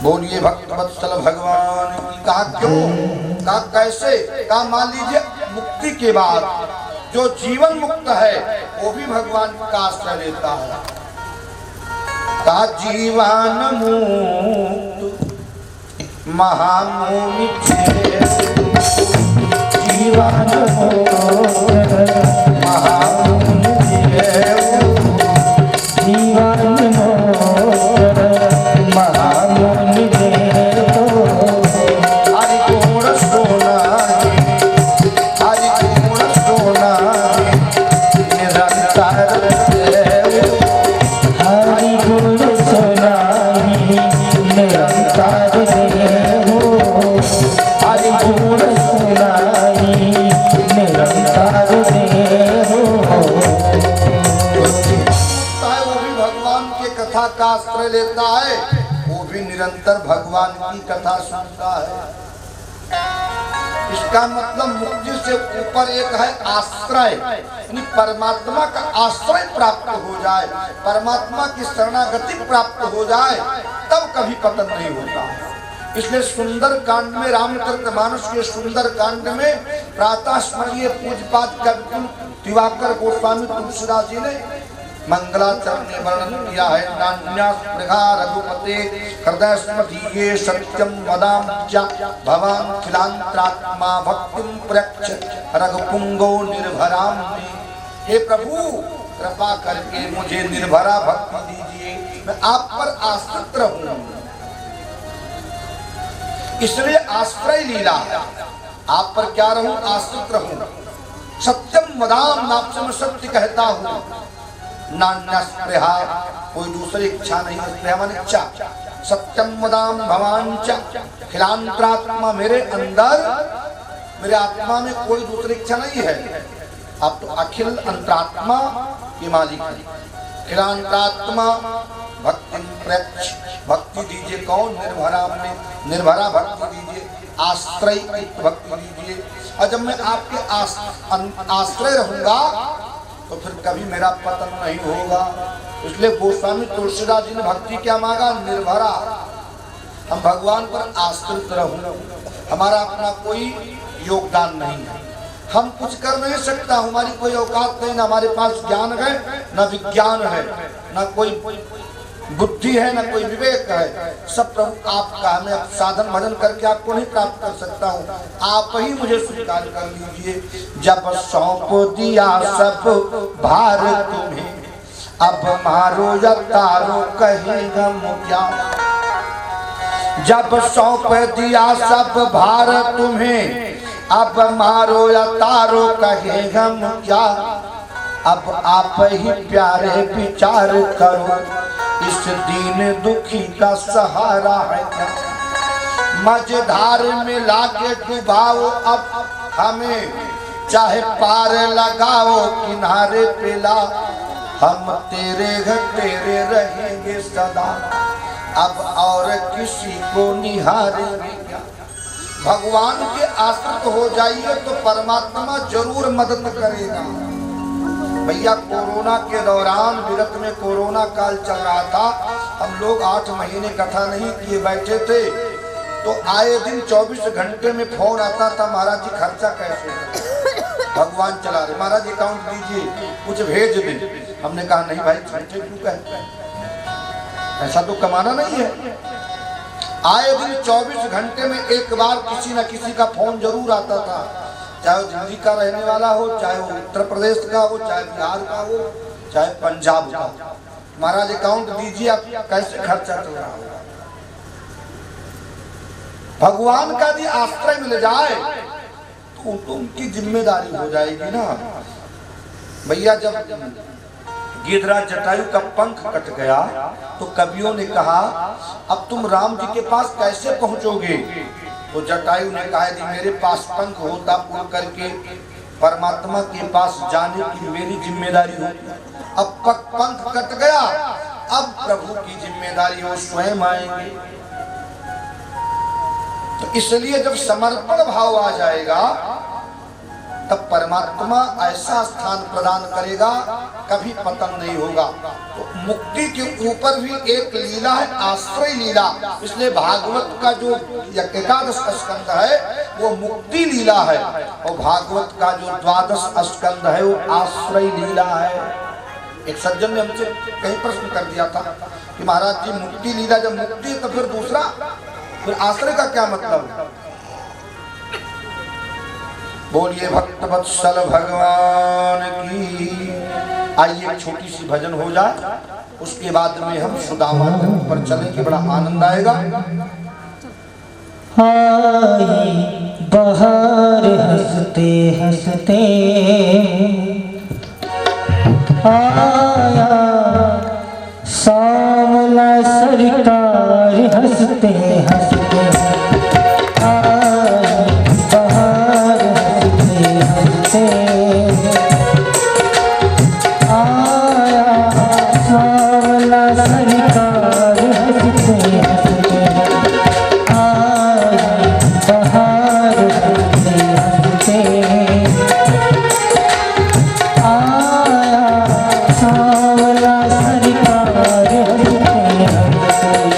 बोलिए भक्त वत्सल भगवान की। कहा क्यों, कहा कैसे, कहा मान लीजिए मुक्ति के बाद जो जीवन मुक्त है वो भी भगवान का आश्रय लेता है। कहा जीवन मुक्त महामुनि जीवन मुक्त महामुनि जीवन मुक्त महामुनि हरि गुण सोना हरि गुण सोना निरंतर हरि गुण सोना निरंतर हरि गुण सोना निरंतर कथा का आश्रय लेता है, वो भी निरंतर भगवान की कथा सुनता है। इसका मतलब मुक्ति से ऊपर एक है आश्रय, यानी परमात्मा का आश्रय प्राप्त हो जाए, परमात्मा की शरणागति प्राप्त हो जाए, तब कभी पतन नहीं होता। इसलिए सुंदर कांड में, रामचरितमानस के सुंदर कांड में प्रातः स्मरणीय पूज्यपाद कवि दिवाकर गोस्वामी तुलसीदास जी ने मंगलाचरण में वर्णन किया है। नान्यास्पृहा रघुपते हृदय स्मदीये सत्यम वदाम्य भवान खिलांतरात्मा भक्तिम प्रयच्छ रघुपुंगो निर्भराम। हे प्रभु कृपा करके मुझे निर्भरा भक्ति दीजिए, मैं आप पर आश्रित रहूं। इसलिए आश्रय लीला, आप पर क्या रहूं, आश्रित रहूं। सत्यम वदाम, आपसे मैं सत्य कहता हूं। नान्यस्पृहा, कोई दूसरी इच्छा नहीं, स्पृहा माने इच्छा। सत्यम वदाम भवांच खिलांतरात्मा, मेरे अंदर, मेरे आत्मा में कोई दूसरी इच्छा नहीं है। आप तो अखिल अंतरात्मा के मालिक हैं। खिलांतरात्मा भक्ति प्रयच्छ, भक्ति दीजिए। कौन, निर्भरा में, निर्भरा भक्ति दीजिए, आश्रय भक्ति दीजिए। और जब मैं आपके आश्रय रहूंगा तो फिर कभी मेरा पतन नहीं होगा। इसलिए गोस्वामी तुलसीदास जी ने भक्ति क्या मांगा, निर्भरा। हम भगवान पर आश्रित रहूं, हमारा अपना कोई योगदान नहीं है, हम कुछ कर नहीं सकता, हमारी कोई औकात नहीं, न हमारे पास ज्ञान है, न विज्ञान है, न कोई बुद्धि है, न कोई विवेक है। सब प्रभु आपका है। मैं साधन भजन करके आपको नहीं प्राप्त कर सकता हूँ, आप ही मुझे स्वीकार कर लीजिए। जब सौंप दिया सब भार तुम्हें, अब मारो या तारो कहेगा क्या। जब सौंप दिया सब भार तुम्हें, अब मारो या तारो कहेगा क्या। अब आप ही प्यारे विचार करो, इस दीन दुखी का सहारा है क्या। मझधार में लाके डुबाओ अब हमें, चाहे पार लगाओ किनारे पे ला। हम तेरे तेरे रहेंगे सदा, अब और किसी को निहारेंगे क्या। भगवान के आश्रित हो जाइए तो परमात्मा जरूर मदद करेगा। भैया कोरोना के दौरान, विगत में कोरोना काल चल रहा था, हम लोग 8 महीने कथा नहीं किए बैठे थे, तो आए दिन 24 घंटे में फोन आता था, महाराज जी खर्चा कैसे, भगवान चला रहे, महाराज अकाउंट दीजिए, कुछ भेज दे। हमने कहा नहीं भाई, खर्चे क्यों कहते, ऐसा तो कमाना नहीं है। आए दिन 24 घंटे में एक बार किसी न किसी का फोन जरूर आता था, चाहे वो दिल्ली का रहने वाला हो, चाहे वो उत्तर प्रदेश का हो, चाहे बिहार का हो, चाहे पंजाब का। महाराज अकाउंट दीजिए, आप कैसे खर्चा चल रहा होगा। भगवान का भी आश्रय मिल जाए तो उनकी जिम्मेदारी हो जाएगी ना। भैया जब गिरिराज जटायु का पंख कट गया तो कवियों ने कहा अब तुम राम जी के पास कैसे पहुंचोगे। तो जटायु ने कहा यदि मेरे पास पंख होता उड़ करके परमात्मा के पास जाने की मेरी जिम्मेदारी होती। अब पंख कट गया, अब प्रभु की जिम्मेदारी वो स्वयं आएंगे। तो इसलिए जब समर्पण भाव आ जाएगा तब परमात्मा ऐसा स्थान प्रदान करेगा, कभी पतन नहीं होगा। तो मुक्ति के ऊपर भी एक लीला है, आश्रय लीला। इसलिए भागवत का जो एकादश स्कंद है वो मुक्ति लीला है, और भागवत का जो द्वादश स्कंद है वो आश्रय लीला है। एक सज्जन ने हमसे कहीं प्रश्न कर दिया था कि महाराज जी मुक्ति लीला जब मुक्ति है तो फिर दूसरा, फिर आश्रय का क्या मतलब? बोलिए भक्त वत्सल भगवान की। आइए एक छोटी सी भजन हो जाए, उसके बाद में हम सुदामा पर चलेंगे, बड़ा आनंद आएगा। आई बहार हंसते हंसते आया सामला सरकार हंसते हंसते आई बहार हंसते हंसते आया सामला सरकार हंसते हंसते आई बहार हंसते हंसते आया सावला सरकार हंसते हंसते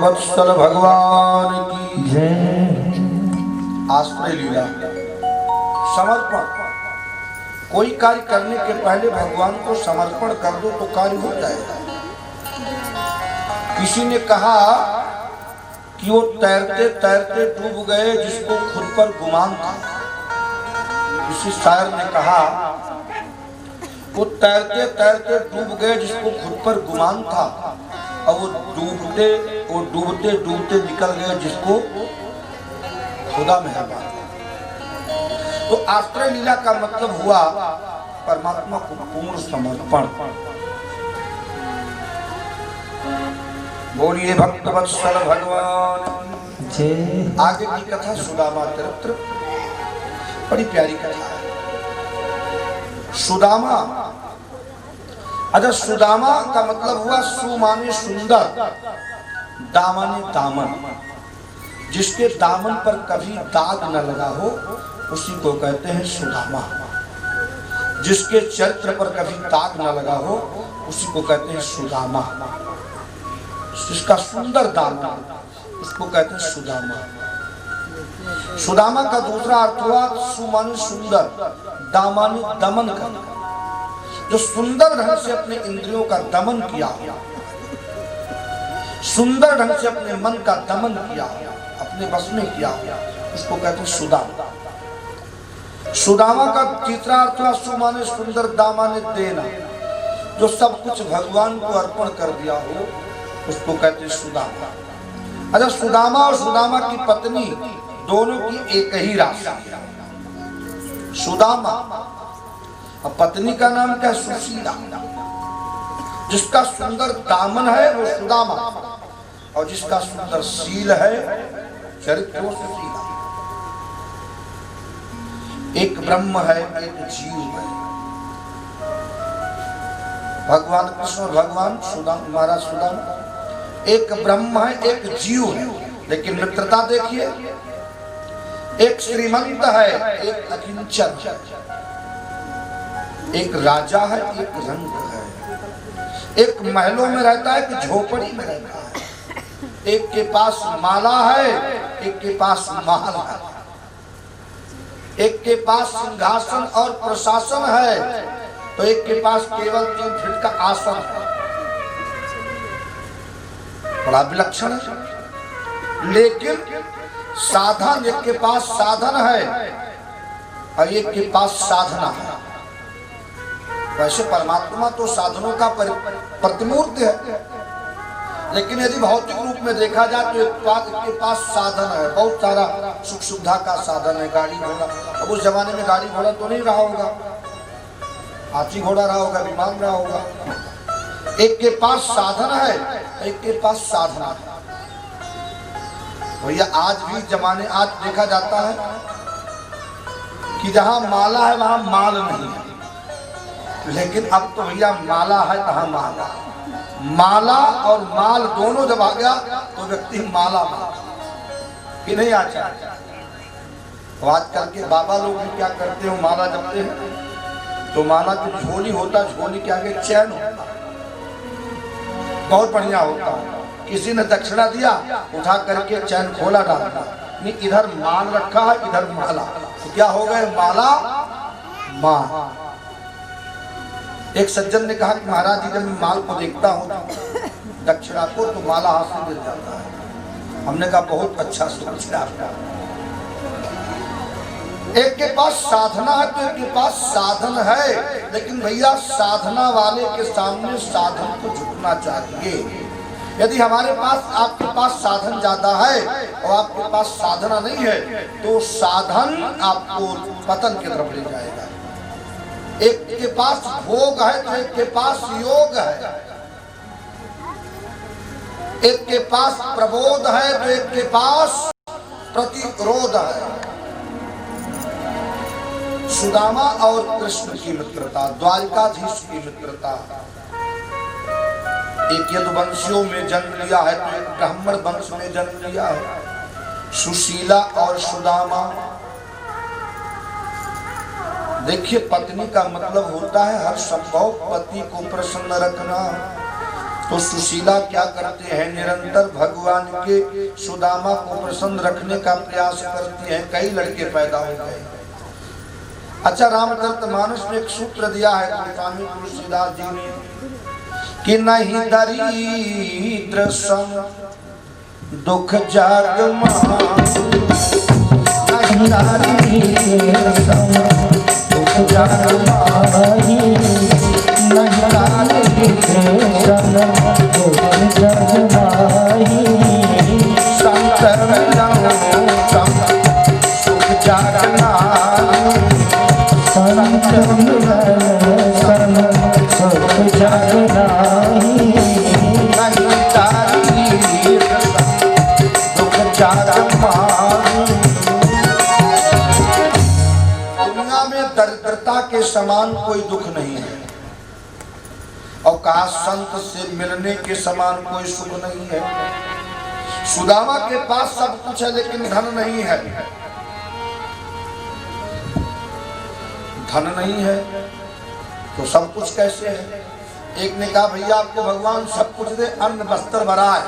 वत्सल भगवान की जय। आश्रय लीला समर्पण। कोई कार्य करने के पहले भगवान को समर्पण कर दो तो कार्य हो जाएगा। किसी ने कहा कि वो तैरते तैरते डूब गए जिसको खुद पर गुमान था। किसी शायर ने कहा वो तैरते तैरते डूब गए जिसको खुद पर गुमान था, और वो डूबते डूबते निकल गए जिसको खुदा मेहरबान। तो आश्रय लीला का मतलब हुआ परमात्मा को पूर्ण समर्पण। बोलिए भक्त वत्सल भगवान जय। आगे की कथा सुदामा चरित्र बड़ी प्यारी कथा है। सुदामा, अच्छा सुदामा का मतलब हुआ सु माने सुंदर, दामा ने दामन। जिसके दामन पर कभी दाग न लगा हो उसी को कहते हैं सुदामा। जिसके चरित्र पर कभी दाग न लगा हो उसी को कहते हैं सुदामा। जिसका सुंदर दामन उसको कहते हैं सुदामा। सुदामा का दूसरा अर्थ हुआ सु माने सुंदर, दामा ने दमन करना। जो सुंदर ढंग से अपने इंद्रियों का दमन किया, सुंदर ढंग से अपने मन का दमन किया, अपने बस में किया, उसको कहते हैं सुदामा। सुदामा का तीसरा अर्थ हुआ सु माने सुंदर, दामा ने देना। जो सब कुछ भगवान को अर्पण कर दिया हो उसको कहते हैं सुदामा। अच्छा सुदामा और सुदामा की पत्नी दोनों की एक ही राशि है, सुदामा। अब पत्नी का नाम क्या है? सुशीला। जिसका सुंदर दामन है वो सुदामा, और जिसका सुंदर शील है, चरित्र, वो सुशीला। एक ब्रह्म है, एक जीव है। भगवान कृष्ण और भगवान महाराज सुदामा, एक ब्रह्म है, एक जीव है। लेकिन मित्रता देखिए, एक श्रीमंत है, एक अकिंचन है। एक राजा है, एक रंग है। एक महलों में रहता है कि झोपड़ी में रहता है। एक के पास माला है, एक के पास महल है। एक के पास सिंहासन और प्रशासन है, तो एक के पास केवल 3 फीट का आसन है। बड़ा विलक्षण है। लेकिन साधन, एक के पास साधन है और एक के पास साधना है। वैसे परमात्मा तो साधनों का प्रतिमूर्त है, लेकिन यदि भौतिक रूप में देखा जाए तो एक के पास साधन है, बहुत सारा सुख सुविधा का साधन है, गाड़ी घोड़ा। अब उस जमाने में गाड़ी घोड़ा तो नहीं रहा होगा, हाथी घोड़ा रहा होगा, विमान रहा होगा। एक के पास साधन है, एक के पास साधना है। भैया आज भी जमाने, आज देखा जाता है कि जहां माला है वहां माल नहीं है। लेकिन अब तो भैया माला है तहां माला। माला और माल दोनों जब आ गया तो व्यक्ति माला कि नहीं आता। तो आजकल के बाबा लोग भी क्या करते हो, माला जपते हैं तो माला जो झोली होता, झोली के आगे चैन होता, बहुत बढ़िया होता है। किसी ने दक्षिणा दिया, उठा करके चैन खोला डाला, नहीं इधर माल रखा है, इधर माला, तो क्या हो गए? माला माल। एक सज्जन ने कहा कि महाराज जी जब मैं माल को देखता हूँ दक्षिणा को तो माला हाथ से गिर जाता है। हमने कहा बहुत अच्छा सोच आपका। एक के पास साधना है तो एक के पास साधन है, लेकिन भैया साधना वाले के सामने साधन को झुकना चाहिए। यदि हमारे पास, आपके पास साधन ज्यादा है और आपके पास साधना नहीं है तो साधन आपको पतन की तरफ ले जाएगा। एक के पास भोग है तो एक के पास योग है। एक के पास प्रबोध है तो एक के पास प्रतिरोध है। सुदामा और कृष्ण की मित्रता, द्वारिकाधीश की मित्रता। एक यदुवंशियों में जन्म लिया है तो एक ब्राह्मण वंश में जन्म लिया है। सुशीला और सुदामा। देखिए पत्नी का मतलब होता है हर संभव पति को प्रसन्न रखना। तो सुशीला क्या करते हैं, निरंतर भगवान के सुदामा को प्रसन्न रखने का प्रयास करती हैं। कई लड़के पैदा हो गए। अच्छा, रामचरितमानस में एक सूत्र दिया है स्वामी तुलसीदास जी ने कि नहीं दरिद्र सम दुख जग माही, नहीं दरिद्र सम दुख जग माही, नहीं दरिद्र सम दुख जग माही, संत सम सुख जग माही, संत सम सुख जग माही, नहीं दरिद्र दुख जग माही। दुनिया में दरिद्रता के समान कोई दुख नहीं है, और कहा संत से मिलने के समान कोई सुख नहीं है। सुदामा के पास सब कुछ है लेकिन धन नहीं है। धन नहीं है तो सब कुछ कैसे है? एक ने कहा भैया आपको भगवान सब कुछ दे, अन्न वस्त्र भरा है।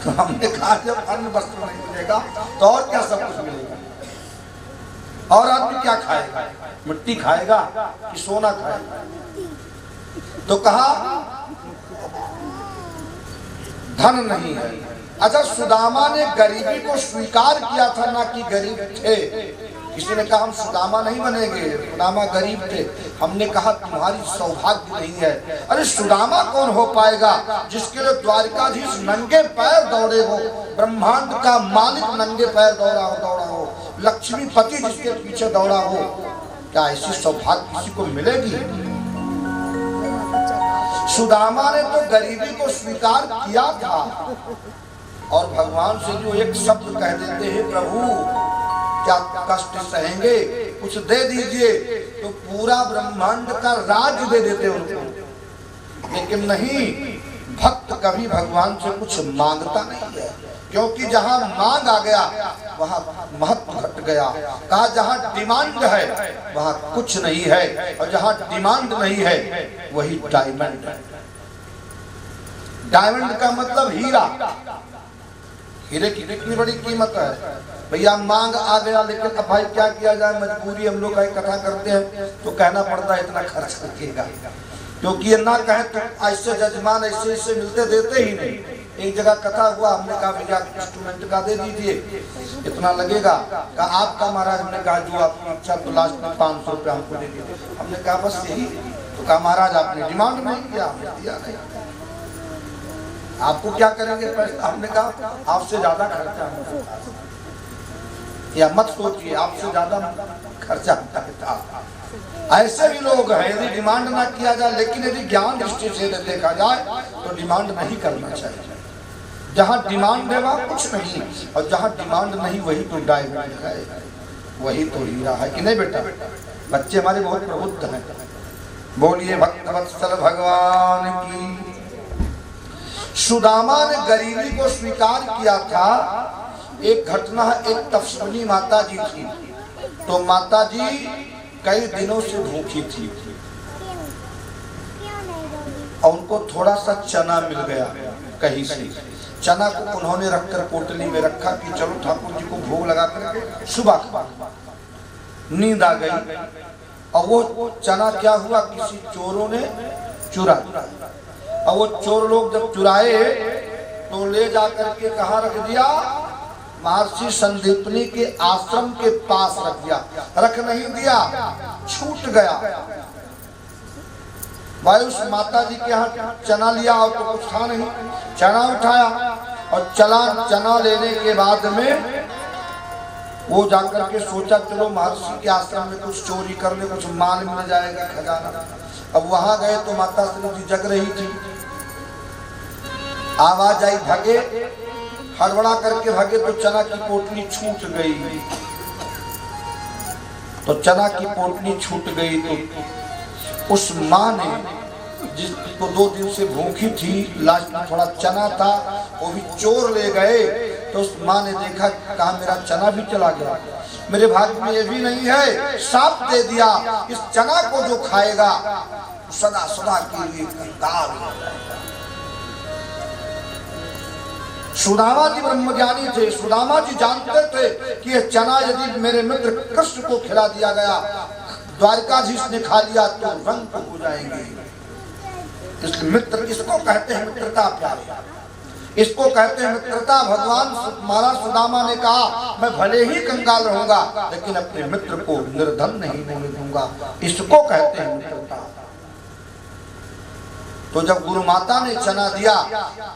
तो हमने कहा जब अन्न वस्त्र नहीं मिलेगा तो और क्या सब कुछ मिलेगा? और आदमी क्या खाएगा? मिट्टी खाएगा कि सोना खाएगा? तो कहा धन नहीं है। अच्छा, सुदामा ने गरीबी को स्वीकार किया था, ना कि गरीब थे। किसी ने कहा हम सुदामा नहीं बनेंगे, सुदामा गरीब थे। हमने कहा तुम्हारी सौभाग्य नहीं है। अरे सुदामा कौन हो पाएगा जिसके लिए द्वारिकाधीश नंगे पैर दौड़े हो, ब्रह्मांड का मालिक नंगे पैर दौड़ा हो, लक्ष्मीपति जिसके पीछे दौड़ा हो। क्या ऐसी सौभाग्य किसी को मिलेगी? सुदामा ने तो गरीबी को स्वीकार किया था, और भगवान से जो एक शब्द कह देते हैं प्रभु क्या कष्ट सहेंगे, कुछ दे दीजिए, तो पूरा ब्रह्मांड का राज दे देते उनको। लेकिन नहीं, भक्त कभी भगवान से कुछ मांगता नहीं है, क्योंकि जहां मांग आ गया वहां महत्व घट गया। कहा जहां डिमांड है वहां कुछ नहीं है, और जहां डिमांड नहीं है वही डायमंड है। डायमंड का मतलब हीरा। हीरे की कितनी बड़ी कीमत है भैया। मांग आ गया, लेकिन अब भाई क्या किया जाए, मजबूरी। हम लोग कथा करते हैं तो कहना पड़ता है इतना खर्च करकेगा, क्योंकि ये ना कहे तो ऐसे जजमान ऐसे मिलते देते ही नहीं। एक जगह कथा हुआ, हमने कहा भैया इंस्ट्रूमेंट का दे दीजिए, इतना लगेगा। कहा आपका महाराज? हमने कहा जो आपकी इच्छा, तो लास्ट में 500 रुपया हमको दे दीजिए। हमने कहा बस यही? तो कहा महाराज आपने डिमांड नहीं किया, हमने दिया नहीं, आपको क्या करेंगे पैसा? हमने कहा आपसे ज्यादा खर्चा होता, या मत सोचिए आपसे ज्यादा खर्चा होता है। ऐसे भी लोग हैं, यदि डिमांड ना किया जाए, लेकिन यदि ज्ञान दृष्टि से देखा जाए तो डिमांड नहीं करना चाहिए। जहाँ डिमांड है वहाँ कुछ नहीं, और जहाँ डिमांड नहीं वही तो डायमंड है, वही तो हीरा है। कि नहीं बेटा? बच्चे हमारे बहुत प्रबुद्ध हैं। बोलिए भक्तवत्सल भगवान की। सुदामा ने गरीबी को स्वीकार किया था। एक घटना है, एक तपस्विनी माता जी थी। तो माता जी कई दिनों से भूखी थी, और उनको थोड़ा सा चना मिल गया कहीं से। चना को उन्होंने रखकर पोटली में रखा कि चलो ठाकुर जी को भोग लगा करके सुबह नींद आ गई, और वो चना क्या हुआ, किसी चोरों ने चुरा। और वो चोर लोग जब चुराए तो ले जाकर के कहाँ रख दिया? महर्षि संदीपनी के आश्रम के पास रख दिया। रख नहीं दिया, छूट गया। भाई उस माता जी के यहाँ चना लिया और तो कुछ था नहीं। चना उठाया और चना लेने के बाद में वो जाकर के सोचा चलो महर्षि के आश्रम में कुछ चोरी कर ले, कुछ माल मिल जाएगा, खजाना। अब वहां गए तो माता श्री जी जग रही थी। आवाज आई भागे, हड़बड़ा करके भागे तो चना की पोटली छूट गई। तो चना की पोटली छूट गई तो उस माँ ने, जिसको 2 दिन से भूखी थी, लास्ट में थोड़ा चना था वो भी चोर ले गए। तो उस माँ ने देखा, कहा मेरा चना भी चला गया, मेरे भाग्य में ये भी नहीं है, साफ दे दिया। इस चना को जो खाएगा सदा सदा के लिए कंगाल हो जाएगा। सुदामा जी ब्रह्मज्ञानी थे। सुदामा जी जानते थे कि यह चना यदि मेरे मित्र कृष्ण को खिला दिया गया, द्वारकाधीश ने खा लिया तो रंग हो जाएंगे। इसलिए मित्र इसको कहते हैं मित्रता प्यारे, इसको कहते हैं मित्रता। भगवान महाराज सुदामा ने कहा मैं भले ही कंगाल रहूंगा लेकिन अपने मित्र को निर्धन नहीं होने दूंगा, इसको कहते हैं मित्रता। तो जब गुरु माता ने चना दिया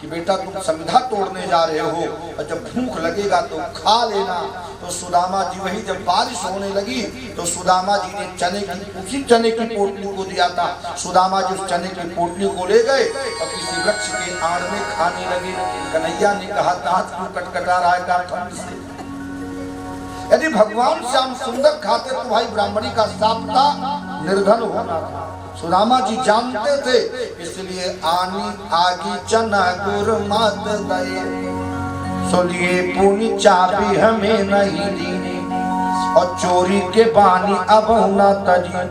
कि बेटा तुम संविधा तोड़ने जा रहे हो और जब भूख लगेगा तो खा लेना, तो सुदामा जी वही जब बारिश होने लगी तो सुदामा जी ने चने की उसी चने की पोटली को दिया था। सुदामा जी उस चने की पोटली को ले गए और किसी वृक्ष के आड़ में खाने लगे। कन्हैया ने कहा दांत क्यों कटकटा रहा है, ठंड से। यदि भगवान श्याम सुंदर खाते तो भाई ब्राह्मणी का साप था, निर्धन होना था। सुदामा जी जानते थे, इसलिए आनी आगी चना गुर मात दये, सोलिए पुनि चाबी हमें नहीं दी, और चोरी के बानी अब न तजी,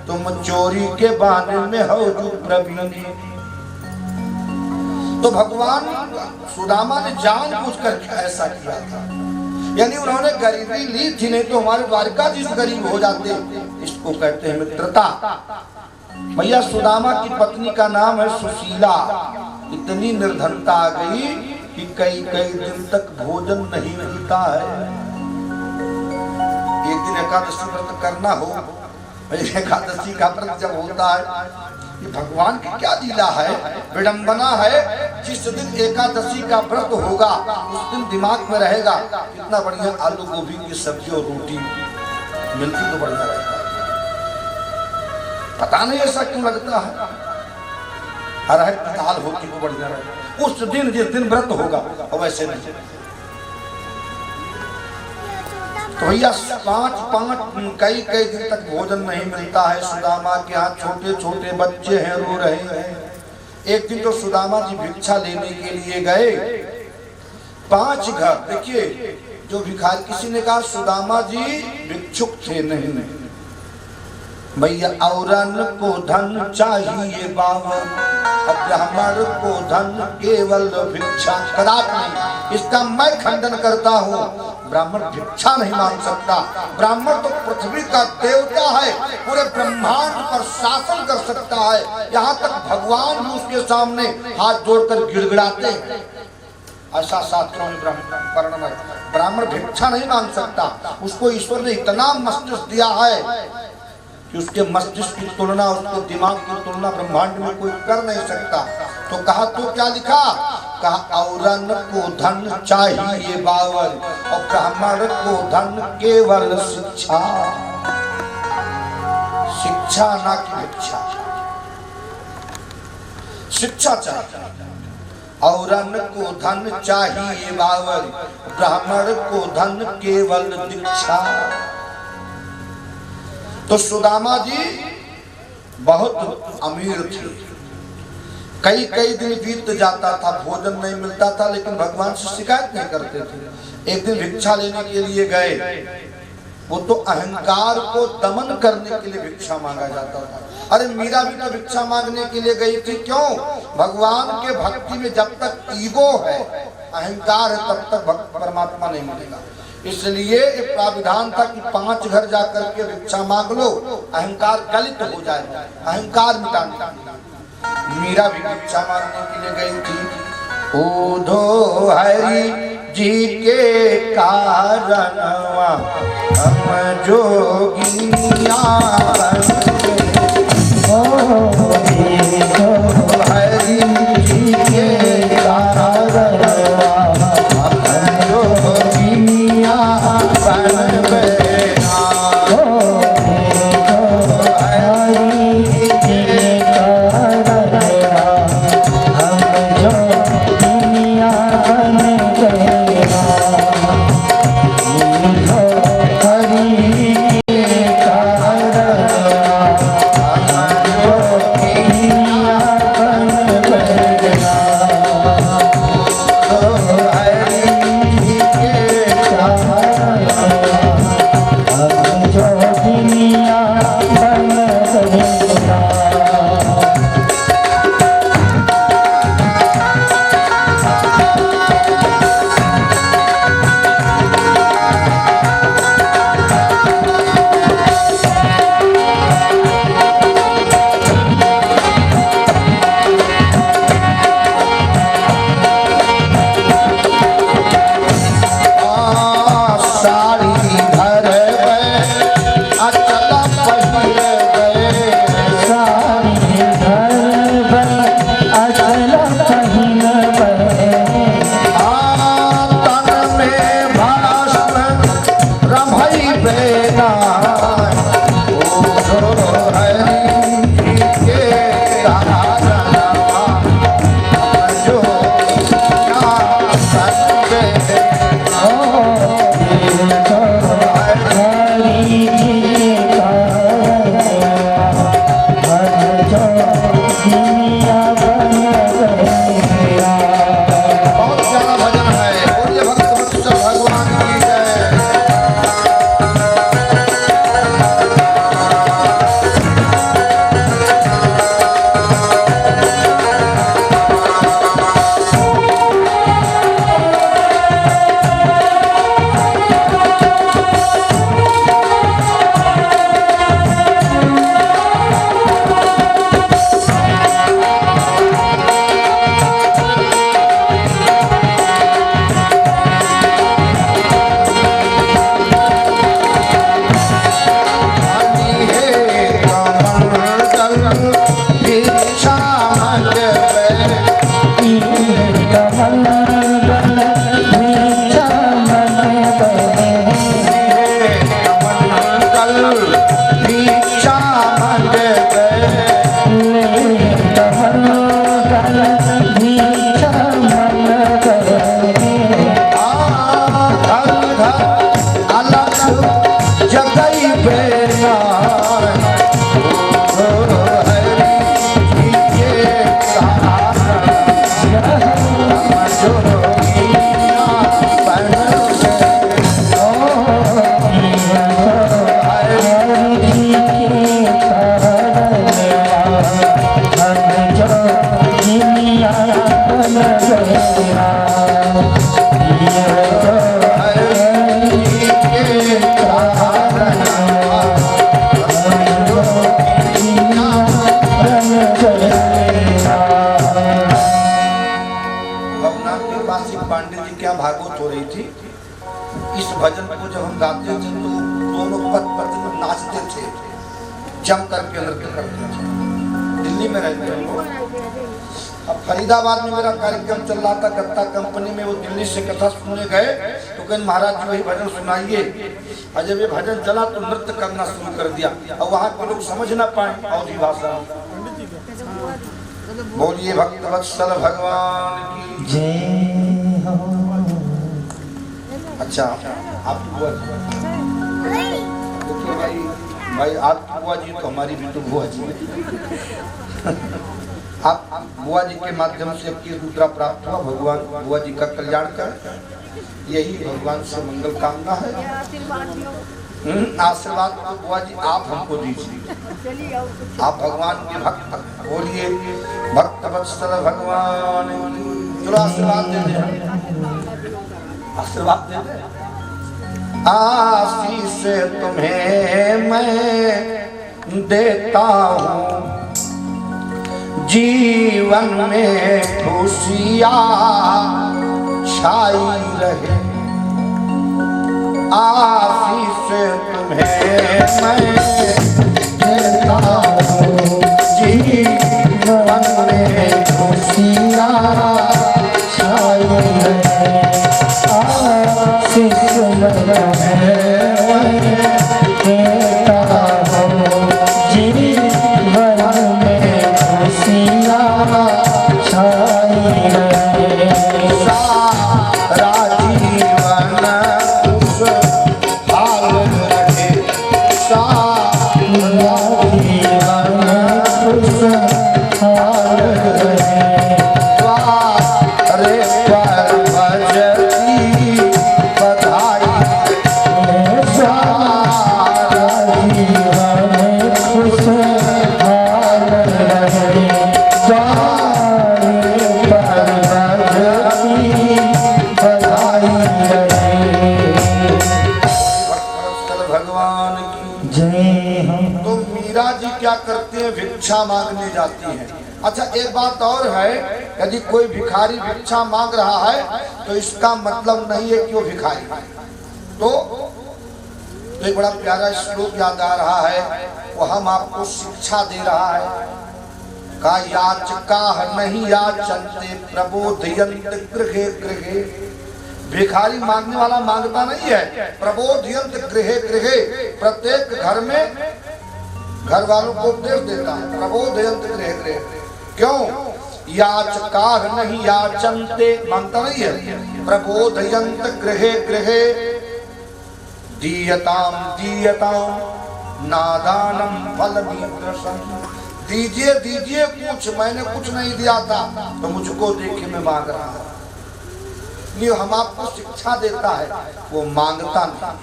तुम चोरी के बाने में हो जो प्रवीण। तो भगवान सुदामा ने जानबूझकर ऐसा किया था, यानी उन्होंने गरीबी ली थी, नहीं तो हमारे द्वारकाधीश गरीब हो जाते। इसको कहते हैं मित्रता। भैया सुदामा की पत्नी का नाम है सुशीला। इतनी निर्धनता आ गई कि कई कई दिन तक भोजन नहीं मिलता है। एक दिन एकादशी व्रत करना हो, एकादशी का व्रत जब होता है, ये भगवान की क्या लीला है, विडंबना है। जिस दिन एकादशी का व्रत होगा उस दिन दिमाग में रहेगा कितना बढ़िया आलू गोभी की सब्जी और रोटी मिलती तो बढ़िया रहेगा। पता नहीं ऐसा क्यों लगता है, अरहर की दाल होती तो बढ़िया रहेगा। उस दिन जिस दिन व्रत होगा और वैसे नहीं। तो भैया कई कई दिन तक भोजन नहीं मिलता है। सुदामा के यहाँ छोटे छोटे बच्चे हैं, रो रहे हैं। एक दिन तो सुदामा जी भिक्षा लेने के लिए गए। 5 घर, देखिए जो भिखारी, किसी ने कहा सुदामा जी भिक्षुक थे, नहीं भैया, औरन को धन चाहिए बाबा, ब्राह्मण को धन केवल भिक्षा, कदापि नहीं। इसका मैं खंडन करता हूँ। ब्राह्मण भिक्षा नहीं मांग सकता। ब्राह्मण तो पृथ्वी का देवता है, पूरे ब्रह्मांड पर शासन कर सकता है। यहाँ तक भगवान भी उसके सामने हाथ जोड़कर गिड़गिड़ाते हैं। ऐसा शास्त्रों में वर्णन है। ब्राह्मण भिक्षा नहीं मांग सकता। उसको ईश्वर ने इतना मस्तिष्क दिया है कि उसके मस्तिष्क की तुलना, उसके दिमाग की तुलना ब्रह्मांड में कोई कर नहीं सकता। तो कहा तो क्या लिखा, कहा औरन को धन चाहिए बावल, और ब्राह्मण को धन केवल शिक्षा। शिक्षा ना कि भिक्षा, शिक्षा चाहिए। औरन को धन चाहिए बावल, ब्राह्मण को धन केवल दीक्षा। तो सुदामा जी बहुत अमीर थे। कई कई दिन बीत जाता था, भोजन नहीं मिलता था, लेकिन भगवान से शिकायत नहीं करते थे। एक दिन भिक्षा लेने के लिए गए। वो तो अहंकार को दमन करने के लिए भिक्षा मांगा जाता था। अरे मीरा भी तो भिक्षा मांगने के लिए गई थी। क्यों? भगवान के भक्ति में जब तक ईगो है, अहंकार है, तब तक परमात्मा नहीं मिलेगा। इसलिए एक प्राविधान था कि 5 घर जाकर के भिक्षा मांग लो, अहंकार गलित हो जाएगा, अहंकार मिटाने के लिए। मीरा भी भिक्षा मांगने के लिए गई थी। ओधो हरि जी के कारण हम जोगिया हरि जी के कारण भागवत हो रही थी। इस भजन को जब हम गाते थे तो दोनों पद पर नाचते थे, जम करके नृत्य करते थे। दिल्ली में रहते हैं वो। अब फरीदाबाद में मेरा कार्यक्रम चल रहा था गत्ता कंपनी में, वो दिल्ली से कथा सुनने गए तो कहें महाराज जी वही भजन सुनाइए। और जब ये भजन चला तो नृत्य करना शुरू कर दिया और वहाँ के लोग समझ ना पाए अवधी भाषा। बोलिए भक्तवत्सल भगवान की जय। अच्छा आप बुआ जी, देखिए भाई आपकी बुआ जी तो हमारी भी तो बुआ जी। आप बुआ जी के माध्यम से 21 रुद्रा प्राप्त हुआ। भगवान बुआ जी का कल्याण कर, यही भगवान से मंगल कामना है। आशीर्वाद तो बुआ जी आप हमको दीजिए, आप भगवान के भक्त। बोलिए भक्तवत्सल भगवान। चलो आशीर्वाद दे दे, आशीर्वाद दे दे। आशीष तुम्हें मैं देता हूँ, जीवन में खुशियाँ छाई रहे। आशीष तुम्हें मैं देता हूँ, जीवन में खुशियाँ छाई रहे। आशीष तुम्हें देता हूँ, जीवन में खुशियाँ छाई रहे। सारा जीवन खुशहाल रहे, सारा जीवन खुशहाल रहे। द्वारे पर भजती बधाई, सारा जीवन खुशहाल रहे। द्वारे पर भजती बधाई रहे। भगवान की जय। तो मीरा जी क्या करती है, भिक्षा मांगने जाती है। अच्छा एक बात और है, यदि कोई भिखारी भिक्षा मांग रहा है तो इसका मतलब नहीं है कि वो भिखारी है। तो एक बड़ा प्यारा श्लोक याद आ रहा है, वो हम आपको शिक्षा दे रहा है। का याचका नहीं याचन्ते प्रबोधयन्त गृहे गृहे। भिखारी मांगने वाला मांगता नहीं है, प्रबोधयन्त गृहे गृहे। प्रत्येक घर में घर वालों को उपदेश देता है, प्रबोधयन्त गृहे गृहे। क्यों? याचका नहीं याचन्ते, मांगता नहीं है, प्रबोधयन्त गृहे गृहे। दीयताम दीयताम नादानम फलमीदृशम। दीजिए दीजिए कुछ, मैंने कुछ नहीं दिया था तो मुझको देखे मैं मांग रहा हूं। इसलिए हम आपको शिक्षा देता है, वो मांगता नहीं।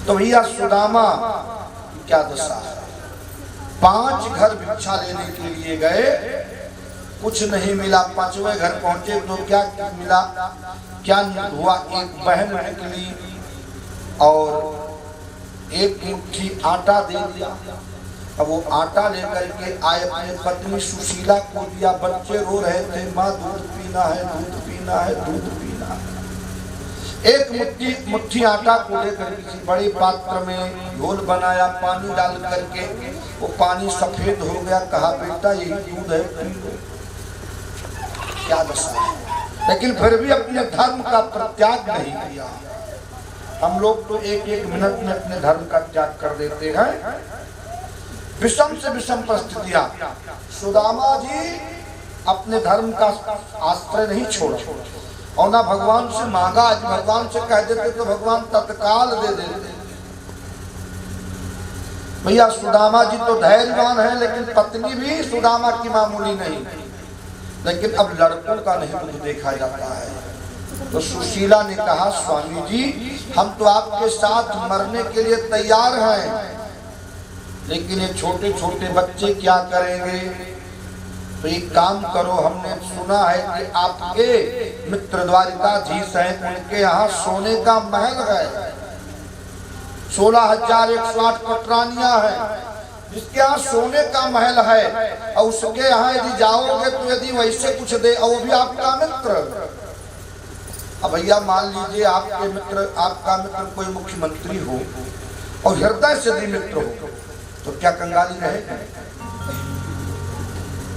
तो भैया सुदामा क्या दशा है, 5 घर भिक्षा लेने के लिए गए, कुछ नहीं मिला। 5वें घर पहुंचे तो क्या मिला, क्या हुआ, एक बहन निकली और एक मुट्ठी आटा दे दिया। अब वो आटा लेकर के आए, अपने पत्नी सुशीला को दिया। बच्चे रो रहे थे, माँ दूध पीना है, दूध पीना है, दूध पीना है। एक मुट्ठी आटा को लेकर किसी बड़े पात्र में घोल बनाया, पानी डाल करके वो पानी सफेद हो गया। कहा बेटा यही दूध है, पी लो। क्या दशा है, लेकिन फिर भी अपने धर्म का परित्याग नहीं किया। हम लोग तो एक एक मिनट में अपने धर्म का त्याग कर देते हैं। विषम से विषम परिस्थितियां। सुदामा जी अपने धर्म का आश्रय नहीं छोड़ा और ना भगवान से मांगा। आज भगवान से कह देते तो भगवान तत्काल दे देते। भैया सुदामा जी तो धैर्यवान है, लेकिन पत्नी भी सुदामा की मामूली नहीं। लेकिन अब लड़कों का नहीं मुझे देखा जाता है। तो सुशीला ने कहा स्वामी जी हम तो आपके साथ मरने के लिए तैयार हैं, लेकिन ये छोटे छोटे बच्चे क्या करेंगे। तो एक काम करो, हमने सुना है कि आपके मित्र द्वारिकाधीश हैं, उनके यहाँ सोने का महल है, 16,108 पटरानियां हैं, जिसके यहाँ सोने का महल है। और उसके यहाँ यदि जाओगे तो यदि वैसे कुछ दे, और वो भी आपका मित्र। अब भैया मान लीजिए आपके मित्र, आपका मित्र कोई मुख्यमंत्री हो और हृदय से भी मित्र हो, तो क्या कंगाली रहेगा।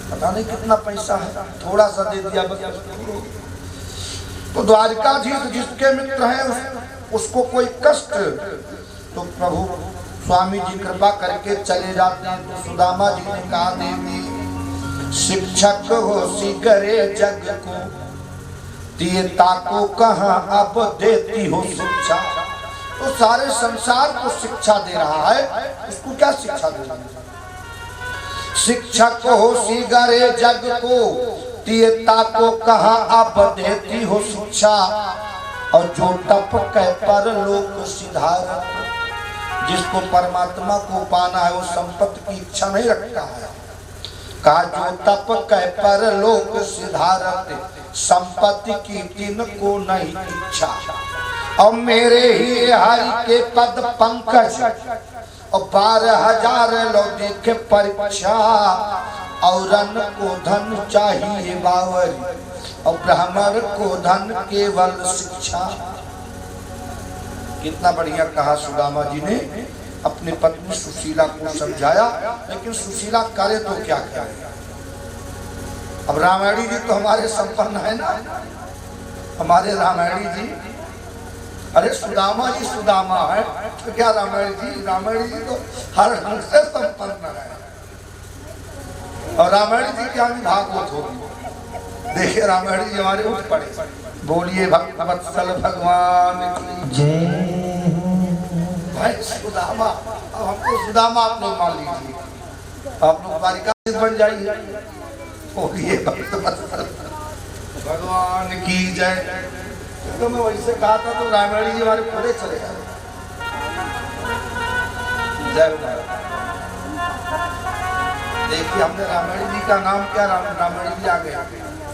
पता नहीं कितना पैसा है, थोड़ा सा दे दिया बस। तो द्वारिकाधीश जिसके मित्र हैं उसको कोई कष्ट, तो प्रभु स्वामी जी कृपा करके चले जाते हैं। तो सुदामा जी ने कहा देवी शिक्षक हो सिगरे जग को, देता को कहाँ अब देती हो शिक्षा। तो सारे संसार को शिक्षा दे रहा है, उसको क्या शिक्षा दे रहा है। शिक्षक हो सिगरे जग को, देता को कहाँ अब देती हो शिक्षा। और जो तप कह पर लोक सिधारत, जिसको परमात्मा को पाना है वो संपत्ति की इच्छा नहीं रखता है। कहा जो तप कह पर लोक सिधारत, संपत्ति की तीन को नहीं इच्छा। और मेरे ही हरि के पद पंकज, और 12,000 लो देखे परीक्षा। और रन को धन चाहिए बावर, और ब्राह्मण को धन केवल शिक्षा। कितना बढ़िया कहा सुदामा जी ने। अपनी पत्नी सुशीला को समझाया, लेकिन सुशीला करे तो क्या करे। अब रामायणी जी तो हमारे संपन्न है ना, हमारे रामायणी जी। अरे सुदामा जी सुदामा है तो क्या रामायण जी तो हर ढंग से संपन्न है। और रामायण जी क्या भागवत होगी। देखिए रामायण जी हमारे उठ पड़े। बोलिए भक्त वत्सल भगवान की जय। भाई सुदामा, अब हमको सुदामा आप लोग मान लीजिए, आप लोग द्वारिकाधीश बन जाइए। बोलिए भक्त वत्सल भगवान की जय। तो मैं वैसे कहा था तो रामायण जी हमारे पूरे चले गए। देखिए हमने रामायण जी का नाम क्या, रामायण जी आ गया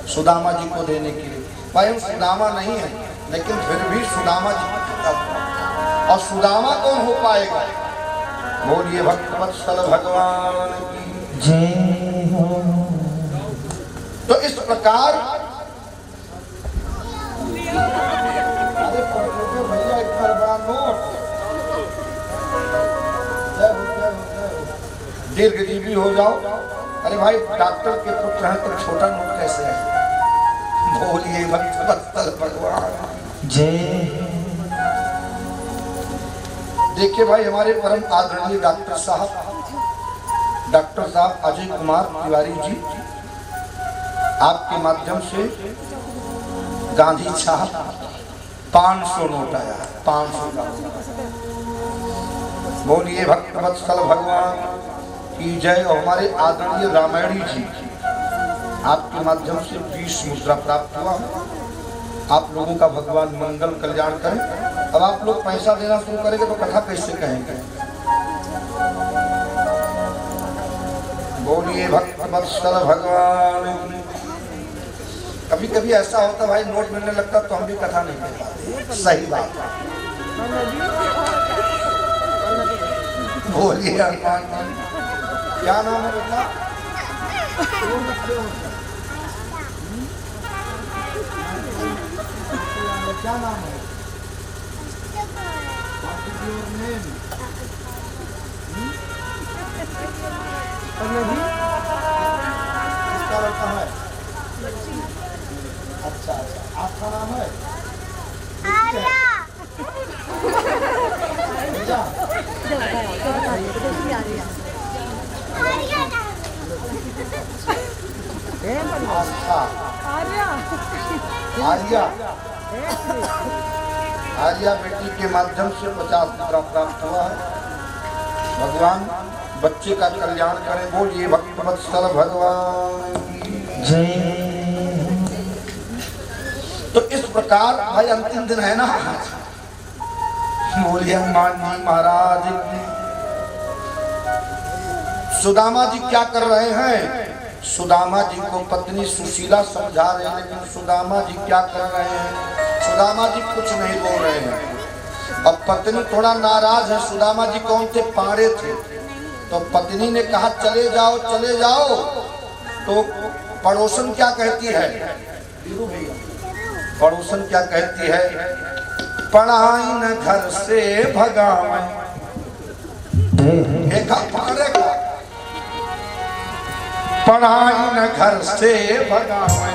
सुदामा जी को देने के लिए। भाई हम सुदामा नहीं है, लेकिन फिर भी सुदामा जी। और सुदामा कौन हो पाएगा। बोलिए भक्त वत्सल भगवान की जय हो। तो इस प्रकार भैया इतना बड़ा नोट, दीर्घजीवी हो जाओ। अरे भाई डॉक्टर के पुत्र हैं तो छोटा नोट कैसे है। बोलिए भक्त वत्सल भगवान जय। देखिए भाई हमारे परम आदरणीय डॉक्टर साहब अजय कुमार तिवारी जी, आपके माध्यम से गांधी साहब 500 नोट आया, 500 का। बोलिए भक्त वत्सल भगवान की जय। और हमारे आदरणीय रामायणी जी, आपके माध्यम से 20 मुद्रा प्राप्त हुआ। आप लोगों का भगवान मंगल कल्याण करें। अब आप लोग पैसा देना शुरू करेंगे तो कथा कैसे कहेंगे। बोलिए भक्त वत्सल भगवान। कभी कभी ऐसा होता भाई नोट मिलने लगता तो हम भी कथा नहीं कर पाते। सही बात। बोलिए हनुमान। क्या नाम है बेटा। क्या नाम है। किसका लड़का है? अच्छा अच्छा, आपका नाम है? आर्या। आर्या बेटी के माध्यम से 50 रुपया प्राप्त हुआ है। भगवान बच्चे का कल्याण करें। बोलिए भक्तवत्सल भगवान की जय। तो इस प्रकार भाई अंतिम दिन है ना, बोलिए हनुमान जी महाराज की। सुदामा जी क्या कर रहे हैं? सुदामा जी को पत्नी सुशीला समझा रहे हैं, लेकिन सुदामा जी क्या कर रहे हैं? सुदामा जी कुछ नहीं बोल रहे हैं। अब पत्नी थोड़ा नाराज है। सुदामा जी कौन थे? पाड़े थे। तो पत्नी ने कहा चले जाओ चले जाओ। तो पड़ोसन क्या कहती है? पड़ोसन क्या कहती है? पढ़ाई न घर से भगावे। देखा पाड़े का, पढ़ाई न घर से भगावे,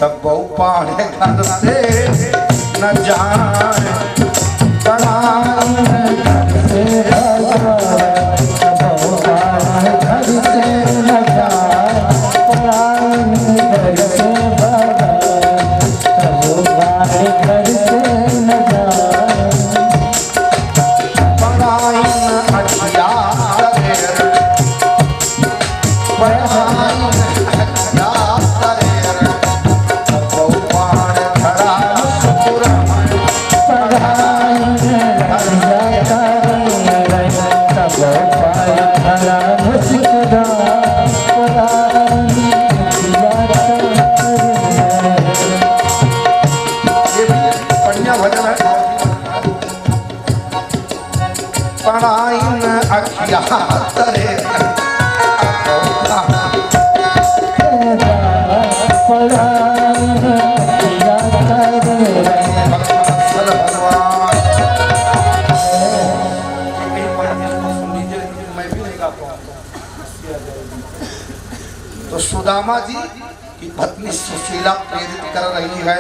तब बहु पाड़े घर से न जाए। पढ़ाई न घर से भगावे, तब पाड़े घर से न जाए। पढ़ाई घर से भगावे, तब पाड़े घर से न जाए। पढ़ाई न अखिया करे, पढ़ाई न अखिया करे, तब बहु पाड़े खड़ा मुस्कुराए। पढ़ाई घर से तब पाड़े खड़ा मुस्कुराए। ये भी बढ़िया भजन है। पढ़ाई न अखिया करे, भक्तवत्सल भगवान। मैं भी नहीं गा पाऊंगा। तो सुदामा जी की पत्नी सुशीला प्रेरित कर रही है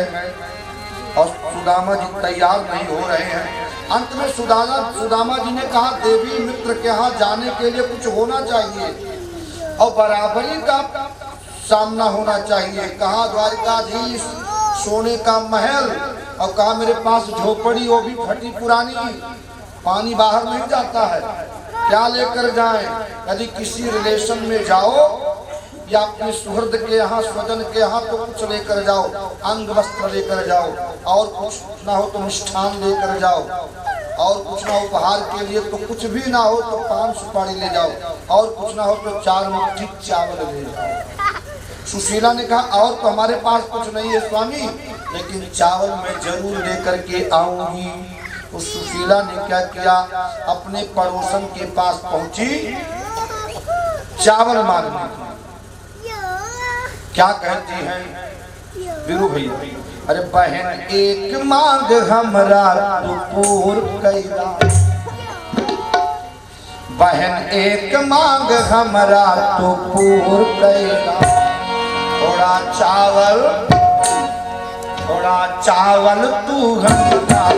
और सुदामा जी तैयार नहीं हो रहे हैं। अंत में सुदामा जी ने कहा देवी मित्र के यहाँ जाने के लिए कुछ होना चाहिए और बराबरी का सामना होना चाहिए। कहा द्वारिकाधीश सोने का महल, और कहा मेरे पास झोपड़ी, वो भी फटी पुरानी, पानी बाहर नहीं जाता है, क्या लेकर जाएं? यदि किसी रिलेशन में जाओ या अपने सुहृद के यहाँ स्वजन के यहाँ तो कुछ लेकर जाओ, अंग वस्त्र लेकर जाओ, और कुछ ना हो तो मिष्ठान लेकर जाओ, और कुछ ना हो उपहार के लिए तो कुछ भी ना हो तो पान सुपारी ले जाओ, और कुछ ना हो तो 4 मुट्ठी चावल ले जाओ। सुशीला ने कहा और तो हमारे पास कुछ नहीं है स्वामी, लेकिन चावल मैं जरूर लेकर के आऊंगी। उस सुशीला ने क्या किया? अपने पड़ोसन के पास पहुंची चावल मांगने। क्या कहती हैं वीरू भैया? अरे बहन एक मांग हमरा तू पूर कैला, बहन एक मांग हमरा तू पूर कैला। थोड़ा चावल तू हमरा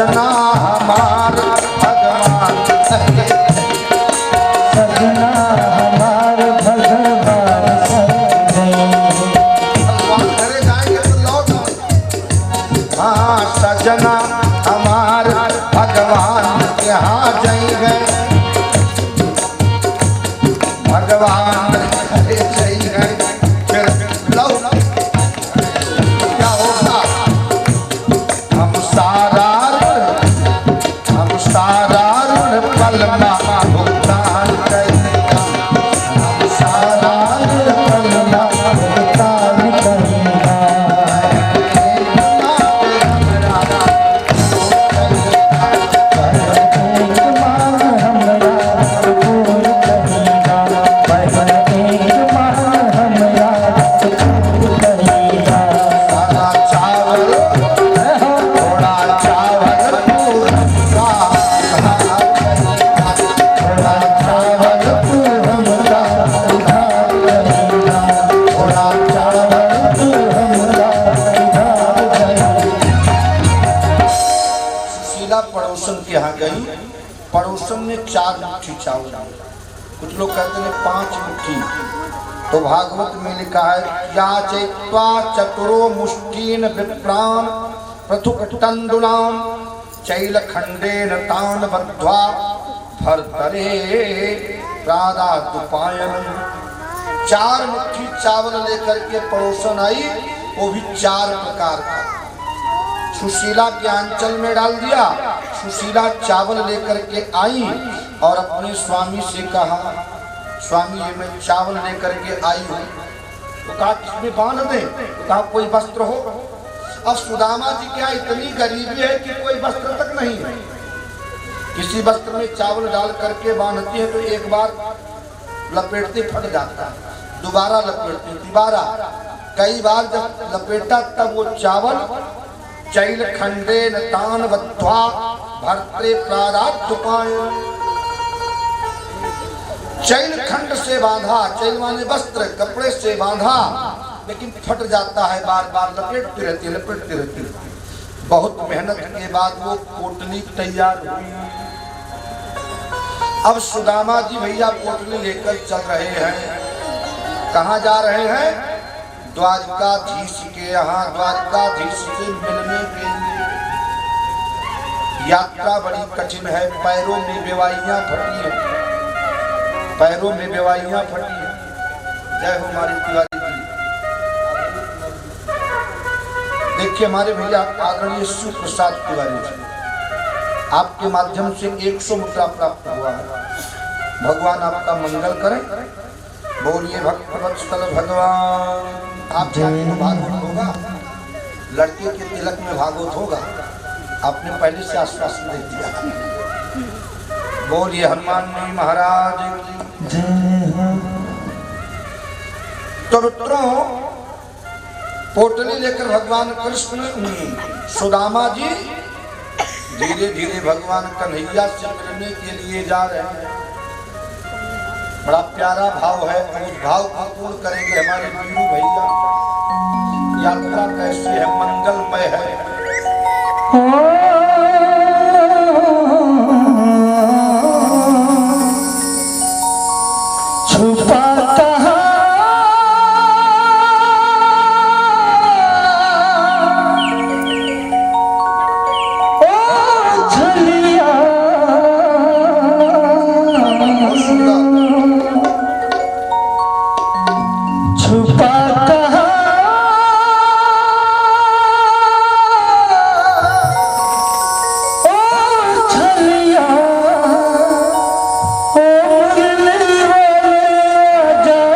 सजना हमार भगवान सजना हमार भगवान भगवान घरे जाएंगे तो लौट हाँ सजना हमार भगवान यहाँ जाएंगे भगवान घरे जाएंगे फिर लौट क्या होगा हम सारा ऋण पलमा भुगतान करेगा हम सारा ऋण पलमा भगवान करेगा पड़ोसन के यहाँ गई पड़ोसन ने 4 मुट्ठी चावल डाले कुछ लोग कहते हैं 5 मुट्ठी तो भागवत में लिखा है या चैत्वा चतुरो मुष्टीन विप्रान पृथुकटंडुलान चैलखंडेन तान बद्ध्वा भर्तरे प्रादादुपायन 4 मुट्ठी चावल लेकर के पड़ोसन आई वो भी 4 प्रकार का सुशीला के आंचल में डाल दिया सुशीला चावल लेकर के आई और अपने स्वामी से कहा स्वामी ये मैं चावल लेकर के आई हूँ तो कहा किसमें बांध दे तो कहा कोई वस्त्र हो अब सुदामा जी क्या इतनी गरीबी है कि कोई वस्त्र तक नहीं है किसी वस्त्र में चावल डाल करके बांधती है तो एक बार लपेटते फट जाता है दोबारा लपेटते दोबारा कई बार जब लपेटा तब वो चावल चैल खंडेन तान बद्ध्वा भर्तरे प्रादादुपायन चैल खंड से बांधा चैल माने वस्त्र कपड़े से बांधा लेकिन फट जाता है बार बार लपेटती रहती बहुत मेहनत के बाद वो पोटली तैयार हुई अब सुदामा जी भैया पोटली लेकर चल रहे हैं कहाँ जा रहे हैं द्वारकाधीश के यहाँ द्वारकाधीश से मिलने के लिए यात्रा बड़ी कठिन है पैरों में बेवाइयां फटी हैं पैरों में बेवाइयां फटी हैं जय हो हमारे तिवारी जी देखिए हमारे भैया आदरणीय शिव प्रसाद तिवारी जी आपके माध्यम से 100 मुद्रा प्राप्त हुआ है भगवान आपका मंगल करें बोलिए भक्तवत्सल भगवान आप जाने में भागवत होगा लड़के के तिलक में भागवत होगा आपने पहले से आश्वासन दे दिया बोलिए हनुमान जी महाराज की तो मित्रों पोटली लेकर भगवान कृष्ण सुदामा जी धीरे धीरे भगवान कन्हैया से मिलने के लिए जा रहे हैं बड़ा प्यारा भाव है उस भाव को पूर्ण करेंगे हमारे वीरू भैया यात्रा कैसे है मंगलमय है छुपा कहाँ जा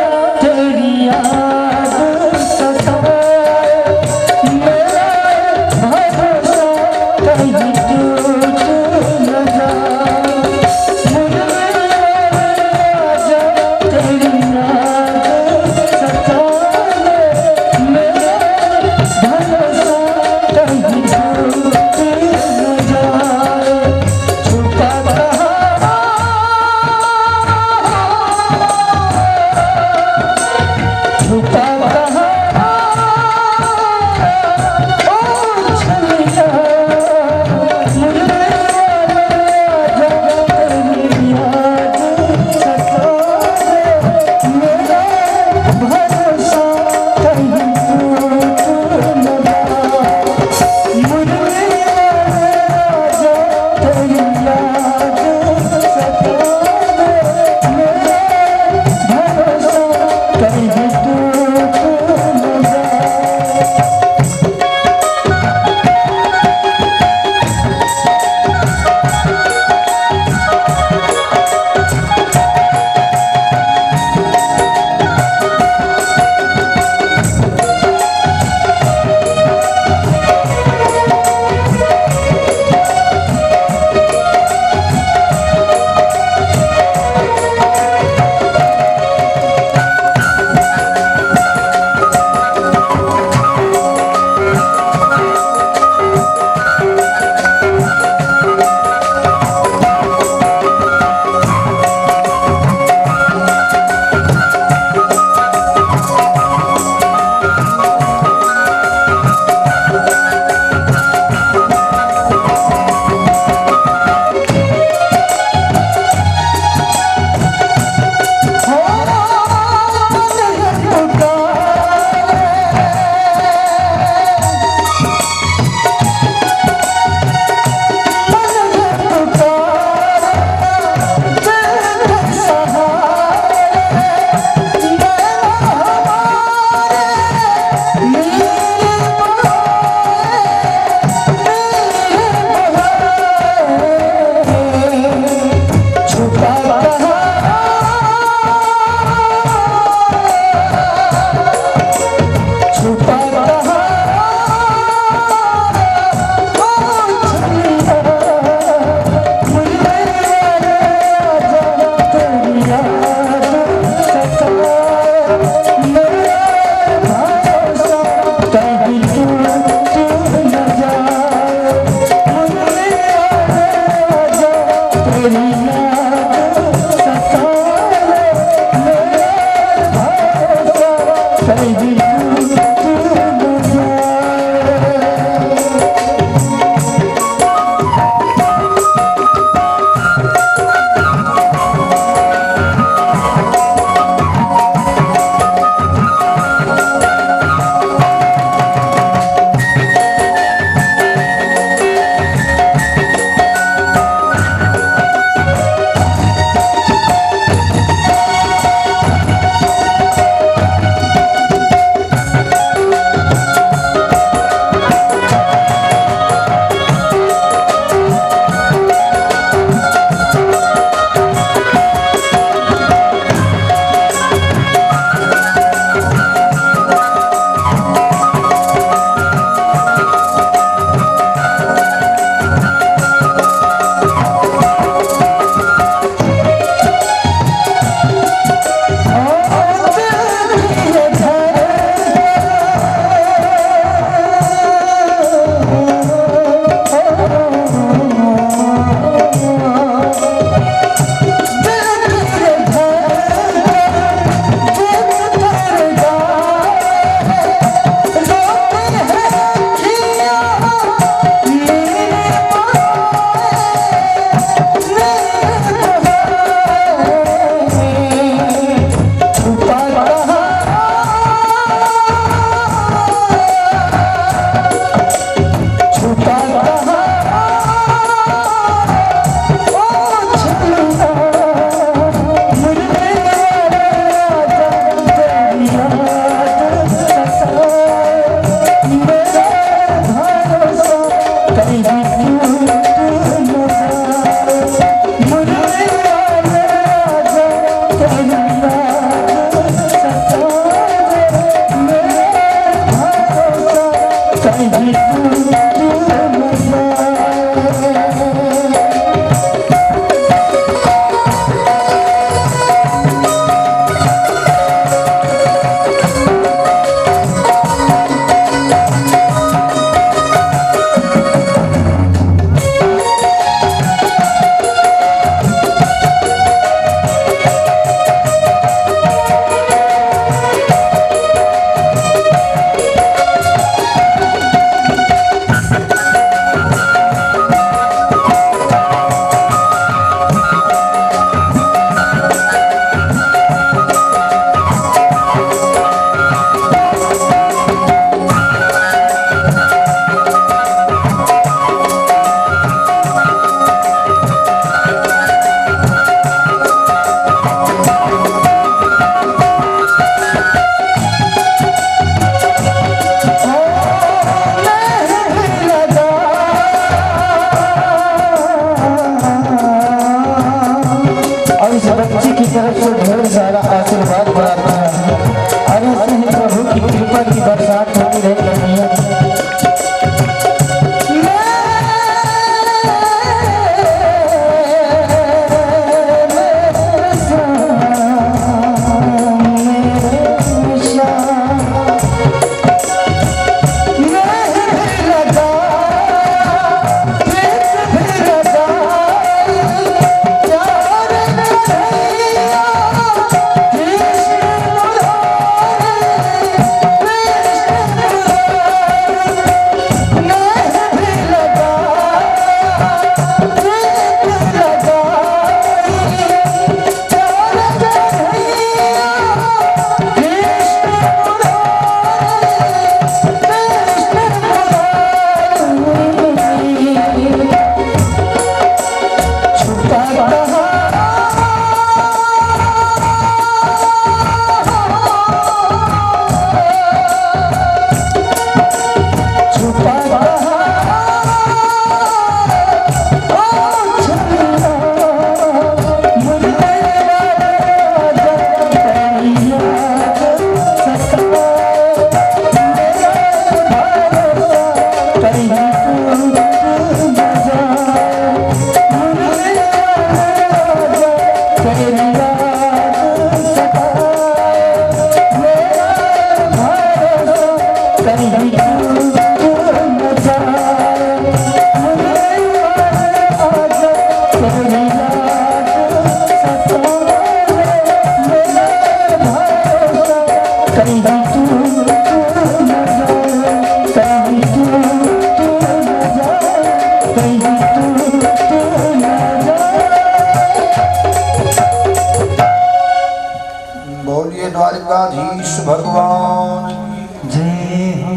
बोलिए द्वारिकाधीश भगवान की जय हो।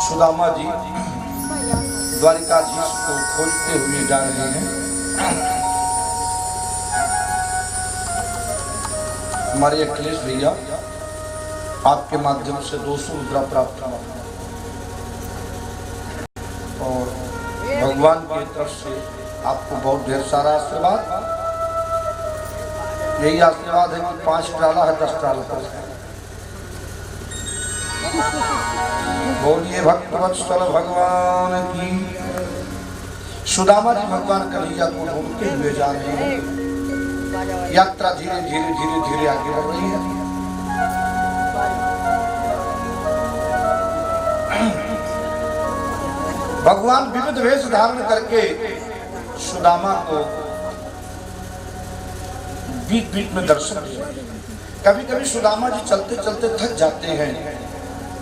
सुदामा जी द्वारिकाधीश को खोजते हुए जा रहे हैं। हमारे अखिलेश भैया आपके माध्यम से 200 मुद्रा प्राप्त हुआ और भगवान की तरफ से आपको बहुत ढेर सारा आशीर्वाद। यही आशीर्वाद है कि 5 डाला है 10 डाला है। बोलिए भक्तवत्सल भगवान की। सुदामा जी भगवान कन्हैया को ढूंढते हुए जा रहे हैं। यात्रा धीरे धीरे धीरे धीरे आगे बढ़ रही है। भगवान विविध वेश धारण करके सुदामा को बीच बीच में दर्शन दिए। कभी कभी सुदामा जी चलते चलते थक जाते हैं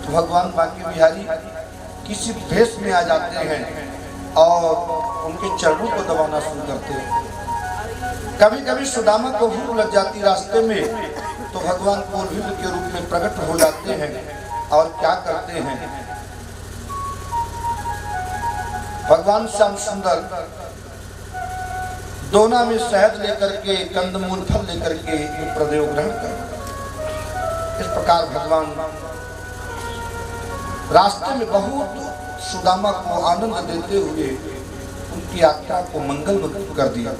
तो भगवान बांके बिहारी किसी भेष में आ जाते हैं और उनके चरणों को दबाना शुरू करते हैं। कभी कभी सुदामा को भूख लग जाती रास्ते में तो भगवान कोरभिल के रूप में प्रकट हो जाते हैं और क्या करते हैं, भगवान श्याम सुंदर दोना में शहद लेकर के कंदमूल फल लेकर के प्रदेव ग्रहण कर। इस प्रकार भगवान रास्ते में बहुत सुदामा को आनंद देते हुए उनकी यात्रा को मंगलमय कर दिया।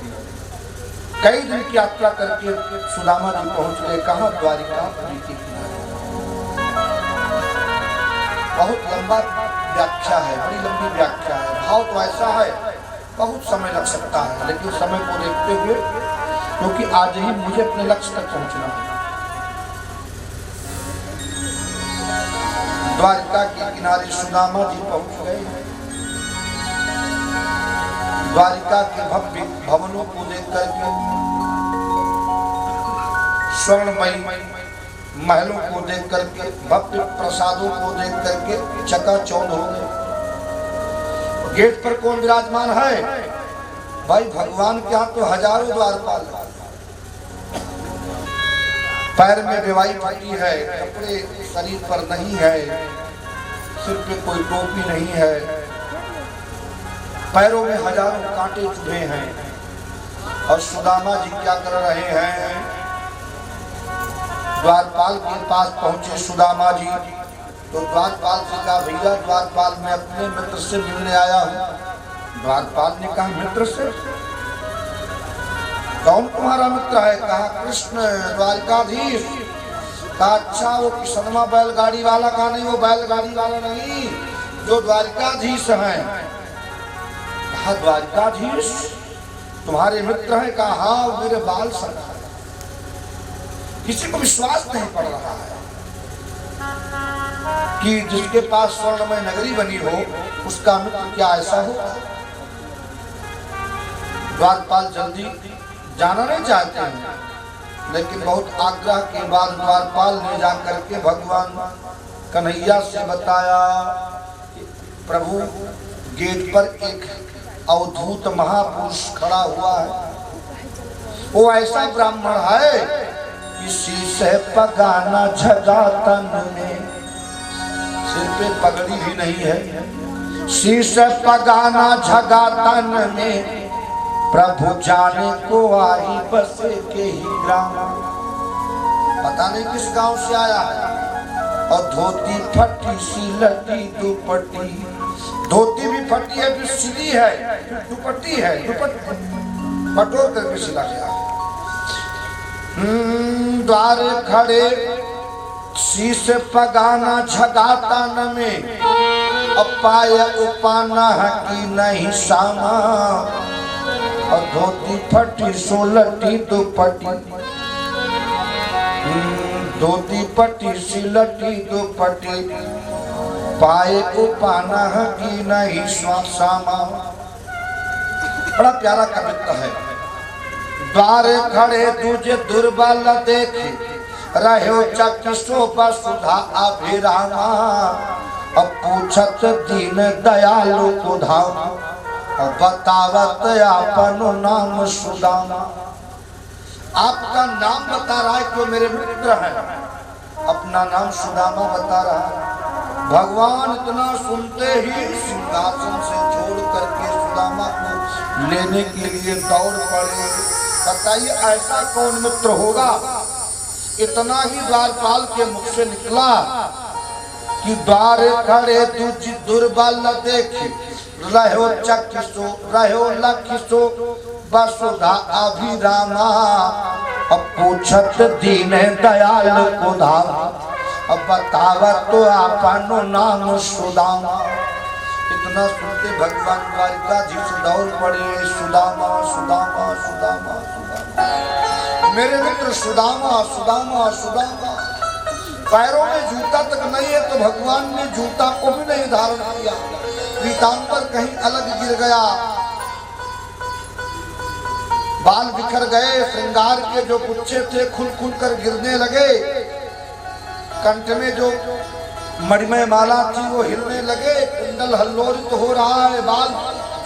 कई दिन की यात्रा करके सुदामा जी पहुंच गए कहां, द्वारिका के किनारे। बहुत लंबा व्याख्या है, बड़ी लंबी व्याख्या है। भाव तो ऐसा है बहुत समय लग सकता है, लेकिन समय को देखते हुए क्योंकि आज ही मुझे अपने लक्ष्य तक पहुंचना है। द्वारिका के किनारे सुदामा जी पहुंच गए। द्वारिका के भव्य भवनों को देख करके, स्वर्णमयी महलों को देख करके, भव्य प्रसादों को देख करके चकाचौंध हो गए। गेट पर कौन विराजमान है? भाई भगवान के यहाँ तो हजारों द्वारपाल। पैर में बेवाई फटी है, कपड़े शरीर पर नहीं है, सिर पे कोई टोपी नहीं है, पैरों में हजारों कांटे चुभे हैं। और सुदामा जी क्या कर रहे हैं? द्वारपाल के पास पहुंचे सुदामा जी तो द्वारपाल से कहा, भैया द्वारपाल मैं अपने मित्र से मिलने आया हूँ। द्वारपाल ने कहा, मित्र से? कौन तुम्हारा मित्र है? कहा, कृष्ण द्वारिकाधीश। कहा, अच्छा वो किसनवा बैलगाड़ी वाला? कहा, नहीं वो बैलगाड़ी वाला नहीं, जो द्वारिकाधीश है। कहा, द्वारिकाधीश तुम्हारे मित्र हैं? कहा, हाँ मेरे बाल सगा। किसी को विश्वास नहीं पड़ रहा है कि जिसके पास स्वर्णमय नगरी बनी हो उसका मित्र क्या ऐसा हो। द्वारपाल जल्दी जाना नहीं चाहते हैं, लेकिन बहुत आग्रह के बाद द्वारपाल ने जाकर के भगवान कन्हैया से बताया, प्रभु गेट पर एक अवधूत महापुरुष खड़ा हुआ है। वो ऐसा ब्राह्मण है किसी से पगाना झगा तन में, सिर पे पगड़ी भी नहीं है, शीश पगाना झगा तन में, प्रभु जाने को आई बसे के ही ग्राम। पता नहीं किस गांव से आया है। और धोती फटी सी लटी दुपट्टी, धोती भी फटी है फिर सिली है, दुपट्टी है, दुपट्टी बटोर करके सिला गया। द्वार खड़े शीश पगाना झगाता न में, अपाय उपाना की नहीं सामा। और धोती फटी सोलटी दुपट्टी, धोती फटी सिलटी दुपट्टी, पाए उपाना की नहीं सामा। बड़ा प्यारा कविता है। द्वार खड़े तुझे दुर्बल देखे, रहो चक्षु सुधा अभिरामा। अब पूछत दीन दयालु को धाम, बतावत अपन नाम सुदामा। आपका नाम बता रहा है कि मेरे मित्र हैं, अपना नाम सुदामा बता रहा है। भगवान इतना सुनते ही सिंहासन से छोड़ करके सुदामा को लेने के लिए दौड़ पड़े। बताइए ऐसा कौन मित्र होगा। इतना ही द्वारपाल के मुख से निकला कि द्वार खड़े तुझ दुर्बल देखी, रहो चकिसो रहो लखिसो वसुधा अभिरामा। अब पूछत दीन दयाल को धाम, अब बतावत तो आपनो नाम सुदामा। इतना सुनते भगवान द्वारिकाधीश दौड़ पड़े, सुदामा सुदामा सुदामा सुदामा, मेरे मित्र सुदामा सुदामा सुदामा। पैरों में जूता तक नहीं है तो भगवान ने जूता को भी नहीं धारण किया, पीतांबर कहीं अलग गिर गया, बाल बिखर गए, श्रृंगार के जो गुच्छे थे खुल खुल कर गिरने लगे, कंठ में जो मणिमय माला थी वो हिलने लगे, कुंडल हल्लोलित हो रहा है, बाल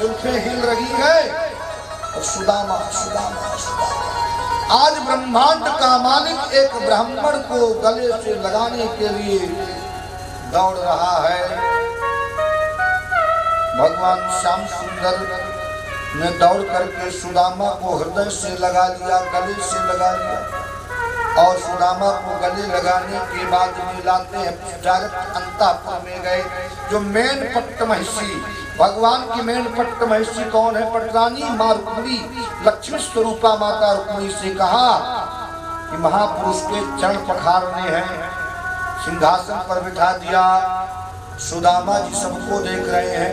जुल्फे हिल रही है। और सुदामा सुदामा सुदामा। आज ब्रह्मांड का मालिक एक ब्राह्मण को गले से लगाने के लिए दौड़ रहा है। भगवान श्याम सुंदर ने दौड़ करके सुदामा को हृदय से लगा लिया, गले से लगा लिया। और सुदामा को गले लगाने के बाद में लाते हैं डायरेक्ट अंतःपुर में गए। जो मेन पट्ट महिषी, भगवान की मेन पट्ट महिषी कौन है? पटरानी माँ रुक्मिणी, लक्ष्मी स्वरूपा माता रुक्मिणी से कहा कि महापुरुष के चरण पखारने हैं। सिंहासन पर बिठा दिया। सुदामा जी सबको देख रहे हैं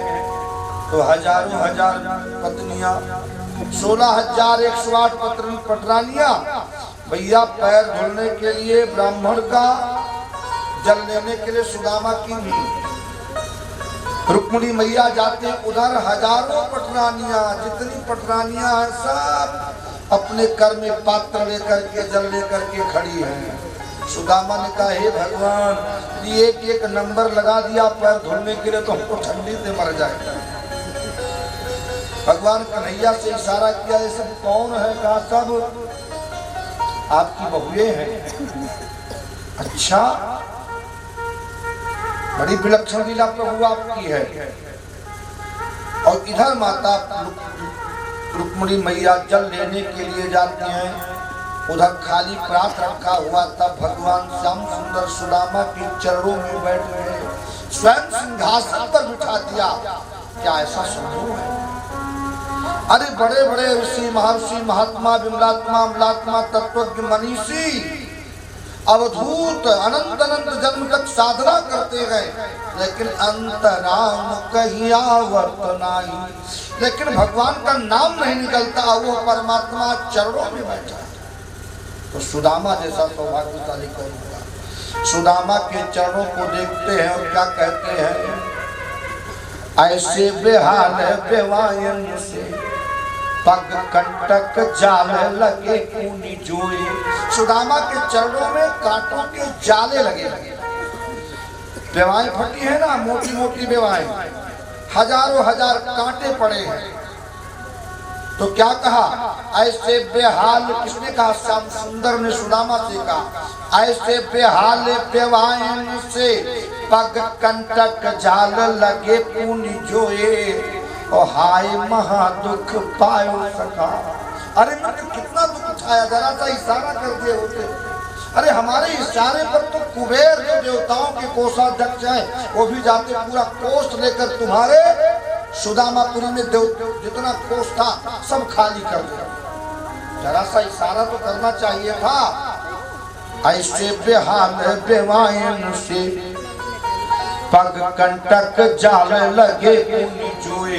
तो हजारों हजार पत्नियां, 16,108 पटरानियां भैया पैर धुलने के लिए ब्राह्मण का जल लेने के लिए सुदामा की रुक्मिणी मैया जाते, उधर हजारों पटरानियां, जितनी पटरानियां हैं सब अपने कर में पात्र लेकर के जल लेकर के खड़ी हैं। सुदामा ने कहा हे भगवान, एक एक नंबर लगा दिया पैर धुलने के लिए तो हमको ठंडी से मर जाएगा। भगवान कन्हैया से इशारा किया, ये सब कौन है? कहा सब आपकी बहुएं हैं। अच्छा, बड़ी विलक्षण लीला प्रभु आपकी है। और इधर माता रुक्मिणी मैया जल लेने के लिए जाती हैं, उधर खाली प्रात रखा हुआ था। भगवान श्याम सुंदर सुदामा के चरणों में बैठ गए, स्वयं सिंहासन पर बिठा दिया। क्या ऐसा संभव है? अरे बड़े बड़े ऋषि महर्षि महात्मा विमलात्मा अमलात्मा तत्वज्ञ मनीषी अवधूत अनंत अनंत जन्म तक साधना करते गए, लेकिन अंतराम कहीं आवत नहीं। लेकिन भगवान का नाम नहीं निकलता, वो परमात्मा चरणों में बैठा। तो सुदामा जैसा सौभाग्यशाली कौन होगा? सुदामा के चरणों को देखते हैं और क्या कहते हैं? ऐसे बेहाल बेवायन से पग कंटक जाले लगे खूनी जोए। सुदामा के चरणों में कांटों के जाले लगे। बेवाएं फटी है ना, मोटी मोटी बेवाएं, हजारों हजार कांटे पड़े हैं। तो क्या कहा? ऐसे बेहाल, किसने कहा? श्याम सुंदर ने सुदामा से कहा, ऐसे बेहाल बेवायन से पग कंटक जाल लगे पूनी जोए, और हाय महा दुख पायो सका। अरे मित्र कितना दुख उठाया, जरा सा इशारा कर दिए होते। अरे हमारे इशारे पर तो कुबेर जो देवताओं के कोषाध्यक्ष हैं वो भी जाते, पूरा कोष लेकर तुम्हारे सुदामापुरी में जितना कोष था सब खाली कर दिया। जरा सा इशारा तो करना चाहिए था। ऐसे बेहाल बेवायन से पग कंटक जाल लगे पूनी जोए,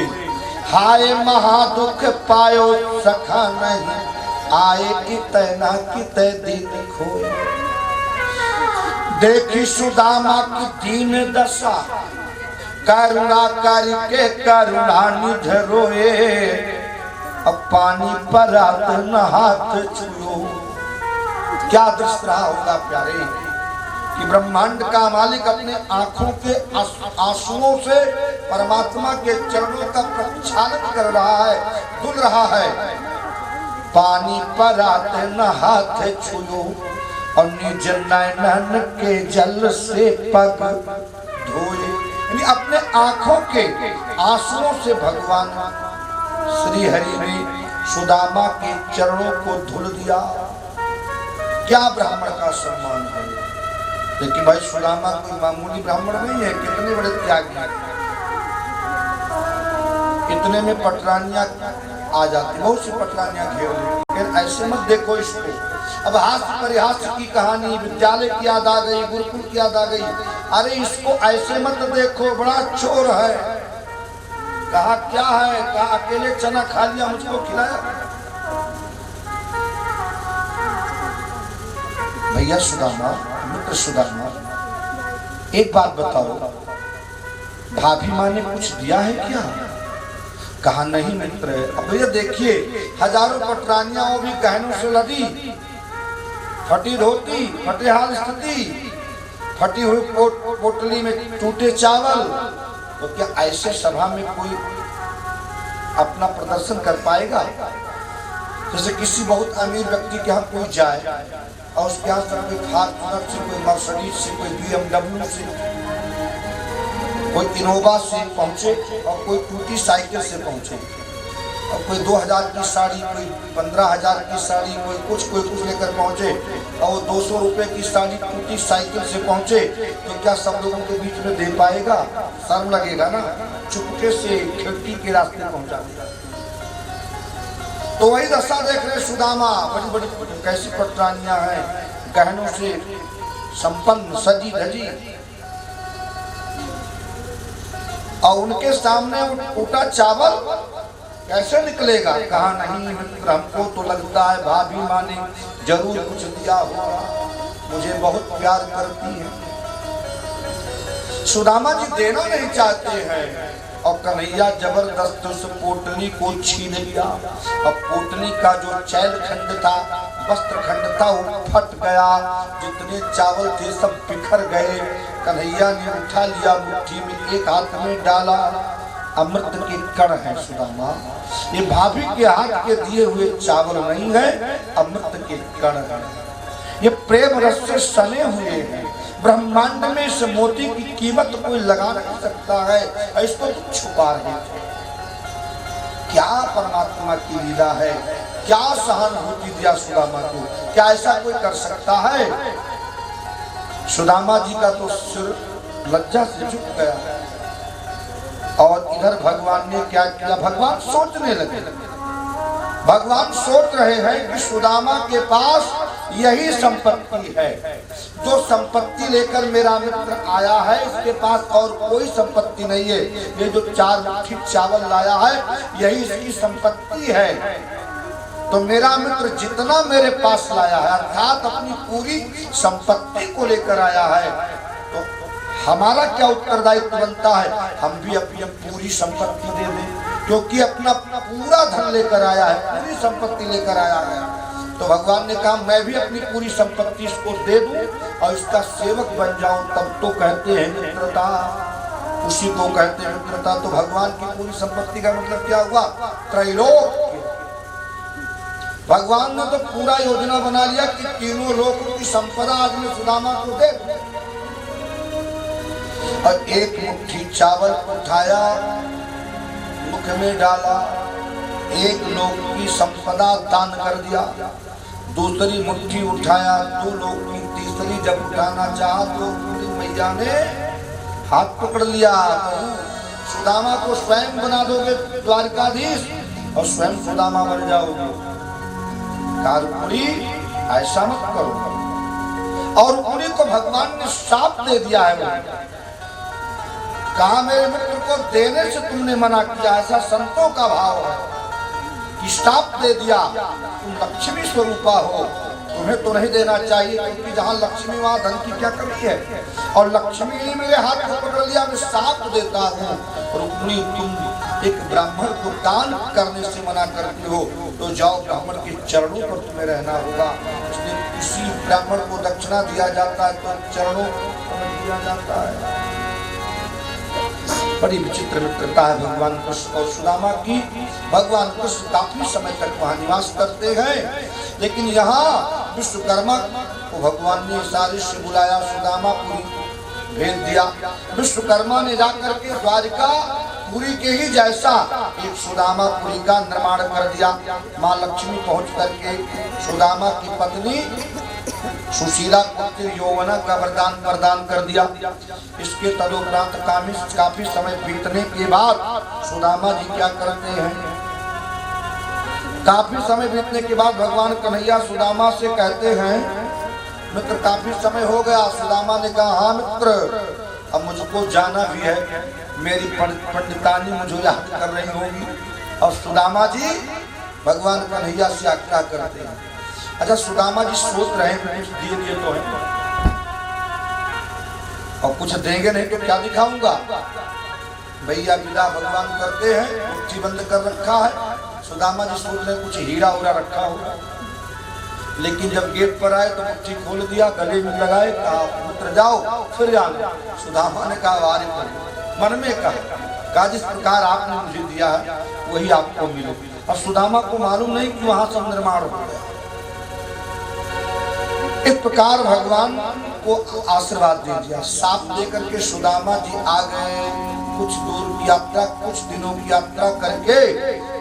हाय महादुख पायो सखा नहीं, आए कितना कित दिन खोए। देखी सुदामा की दीन दशा, करुणा करके करुणा निध रोए, अब पानी पर न हाथ छुओ। क्या दृश्य रहा होगा प्यारे कि ब्रह्मांड का मालिक अपने आंखों के आंसुओं से परमात्मा के चरणों का प्रक्षालन कर रहा है, धुल रहा है। पानी पर आते न हाथ छुयो और निज नयन के जल से पग धोए। यानी अपने आंखों के आंसुओं से भगवान श्री हरि ने सुदामा के चरणों को धुल दिया। क्या ब्राह्मण का सम्मान है। लेकिन भाई सुदामा कोई मामूली ब्राह्मण नहीं है, कितने बड़े त्यागी हैं। इतने में पटरानियां आ जाती, बहुत सी पटरानियां घेर लेती। फिर ऐसे मत देखो इसको। अब हास्य परिहास्य की कहानी, विद्यालय की याद आ गई, गुरुकुल की याद आ गई। अरे इसको ऐसे मत देखो, बड़ा चोर है। कहा क्या है, कहा अकेले चना खा लिया, मुझको खिलाया। भैया सुदामा, मित्र सुदामा, एक बात बताओ, भाभी माँ ने कुछ दिया है क्या? कहा नहीं मित्र। अब भैया देखिए, हजारों पटरानियां वो भी गहनों से लदी, फटी धोती, फटे हाल स्थिति, फटी हुई पोटली में टूटे चावल। तो क्या ऐसे सभा में कोई अपना प्रदर्शन कर पाएगा? जैसे किसी बहुत अमीर व्यक्ति के यहाँ कोई जाए और उसके यहाँ सब कोई फॉर्च्यूनर से, कोई मर्सिडीज से, कोई BMW से, कोई इनोवा से पहुंचे और कोई टूटी साइकिल से पहुंचे, और कोई 2000 की साड़ी, कोई 15,000 की साड़ी, कोई कुछ लेकर पहुंचे, और वो 200 रुपए की साड़ी टूटी साइकिल से पहुंचे, तो क्या सब लोगों के बीच में दे पाएगा? शर्म लगेगा ना। चुपके से खिड़की के रास्ते पहुंचा दिया। तो वही दशा देख रहे सुदामा, बड़ी बड़ी कैसी पटरानियां हैं, गहनों से संपन्न, सजी धजी, और उनके सामने टूटा चावल कैसे निकलेगा? कहा नहीं मित्र, हमको तो लगता है भाभी माँ ने जरूर कुछ दिया होगा, मुझे बहुत प्यार करती है। सुदामा जी देना नहीं चाहते हैं, और कन्हैया जबरदस्त उस पोटली को छीन लिया, और पोटली का जो चैल खंड था, वस्त्र खंड था, वो फट गया। जितने चावल थे सब बिखर गए। कन्हैया ने उठा लिया, मुट्ठी में एक हाथ में डाला, अमृत के कण है सुदामा, ये भाभी के हाथ के दिए हुए चावल नहीं है, अमृत के कण है। ये प्रेम रस से सने हुए हैं। ब्रह्मांड में इस मोती की कीमत कोई लगा नहीं सकता है, इसको तो छुपा रहे थे। क्या परमात्मा की लीला है, क्या सहानुभूति दिया सुदामा को, क्या ऐसा कोई कर सकता है? सुदामा जी का तो सिर लज्जा से झुक गया। और इधर भगवान ने क्या किया? भगवान सोचने लगे। भगवान सोच रहे हैं कि सुदामा के पास यही संपत्ति है, जो संपत्ति लेकर मेरा मित्र आया है, इसके पास और कोई संपत्ति नहीं है। ये जो 4 मुट्ठी चावल लाया है, यही इसकी संपत्ति है। तो मेरा मित्र जितना मेरे पास लाया है, अर्थात अपनी पूरी संपत्ति को लेकर आया है, तो हमारा क्या उत्तरदायित्व बनता है? हम भी अपनी पूरी संपत्ति दे दें, क्योंकि अपना पूरा धन लेकर आया है, पूरी संपत्ति लेकर आया है। तो भगवान ने कहा मैं भी अपनी पूरी संपत्ति इसको दे दूं और इसका सेवक बन जाऊं, तब तो कहते हैं मित्रता। उसी को कहते हैं मित्रता। तो भगवान की पूरी संपत्ति का मतलब क्या हुआ? त्रैलोक्य। भगवान ने तो पूरा योजना बना लिया कि तीनों लोकों की संपदा आज में सुदामा को दे। और एक मुट्ठी चावल उठाया, मुख में डाला, एक लोक की संपदा दान कर दिया। दूसरी मुट्ठी उठाया, 2 लोक की, तीसरी जब उठाना चाहा तो पूरी मैया ने हाथ पकड़ लिया। सुदामा को स्वयं बना दोगे द्वारकाधीश और स्वयं सुदामा बन जाओगे। कारकुड़ी ऐसा मत करो। और उन्हीं को भगवान ने शाप दे दिया है। कहा मेरे मित्र को देने से तुमने मना किया, ऐसा संतों का भाव है कि शाप दे दिया। तुम लक्ष्मी स्वरूपा हो, तुम्हें तो नहीं देना चाहिए, क्योंकि जहाँ लक्ष्मी वहाँ धन की क्या कमी है। और लक्ष्मी ने मेरे हाथ को पकड़ लिया, मैं शाप देता हूँ। रुक्मिणी तुम एक ब्राह्मण को दान करने से मना करती हो, तो जाओ ब्राह्मण के चरणों पर तुम्हें रहना होगा। इसलिए किसी ब्राह्मण को दक्षिणा दिया जाता है तो चरणों पर दिया जाता है। बड़ी विचित्र मित्रता है भगवान कृष्ण और सुदामा की। भगवान कृष्ण काफी समय तक वहां निवास करते हैं, लेकिन यहाँ विश्वकर्मा को भगवान ने इशारे से बुलाया, सुदामापुरी भेज दिया। विश्वकर्मा ने जाकर के द्वारिका पुरी के ही जैसा एक सुदामापुरी का निर्माण कर दिया। माँ लक्ष्मी पहुंच करके सुदामा की पत्नी सुशीला को यौवना का वरदान प्रदान कर दिया। इसके तदुपरांत काफी समय बीतने के बाद सुदामा जी क्या करते हैं, काफी समय बीतने के बाद भगवान कन्हैया सुदामा से कहते हैं, मित्र काफी समय हो गया। सुदामा ने कहा, हाँ मित्र, अब मुझको जाना भी है, मेरी पंडितानी मुझे याद कर रही होगी। और सुदामा जी भगवान कन्हैया से आज्ञा करते हैं। अच्छा, सुदामा जी सोच रहे हैं कुछ दिए तो है और कुछ देंगे नहीं तो क्या दिखाऊंगा। भैया विदा भगवान करते हैं, मुट्ठी बंद कर रखा है। सुदामा जी सोच रहे कुछ हीरा उरा रखा होगा, लेकिन जब गेट पर आए तो मुट्ठी खोल दिया, गले में लगाए, कहा पुत्र जाओ फिर जाना। सुदामा ने कहा वारे मन में कहा जिस प्रकार आपने मुझे दिया है वही आपको मिले। और सुदामा को मालूम नहीं कि वहां से निर्माण हो गया। इस प्रकार भगवान को आशीर्वाद दे दिया, साप देकर के सुदामा जी आ गए। कुछ दूर की यात्रा, कुछ दिनों की यात्रा करके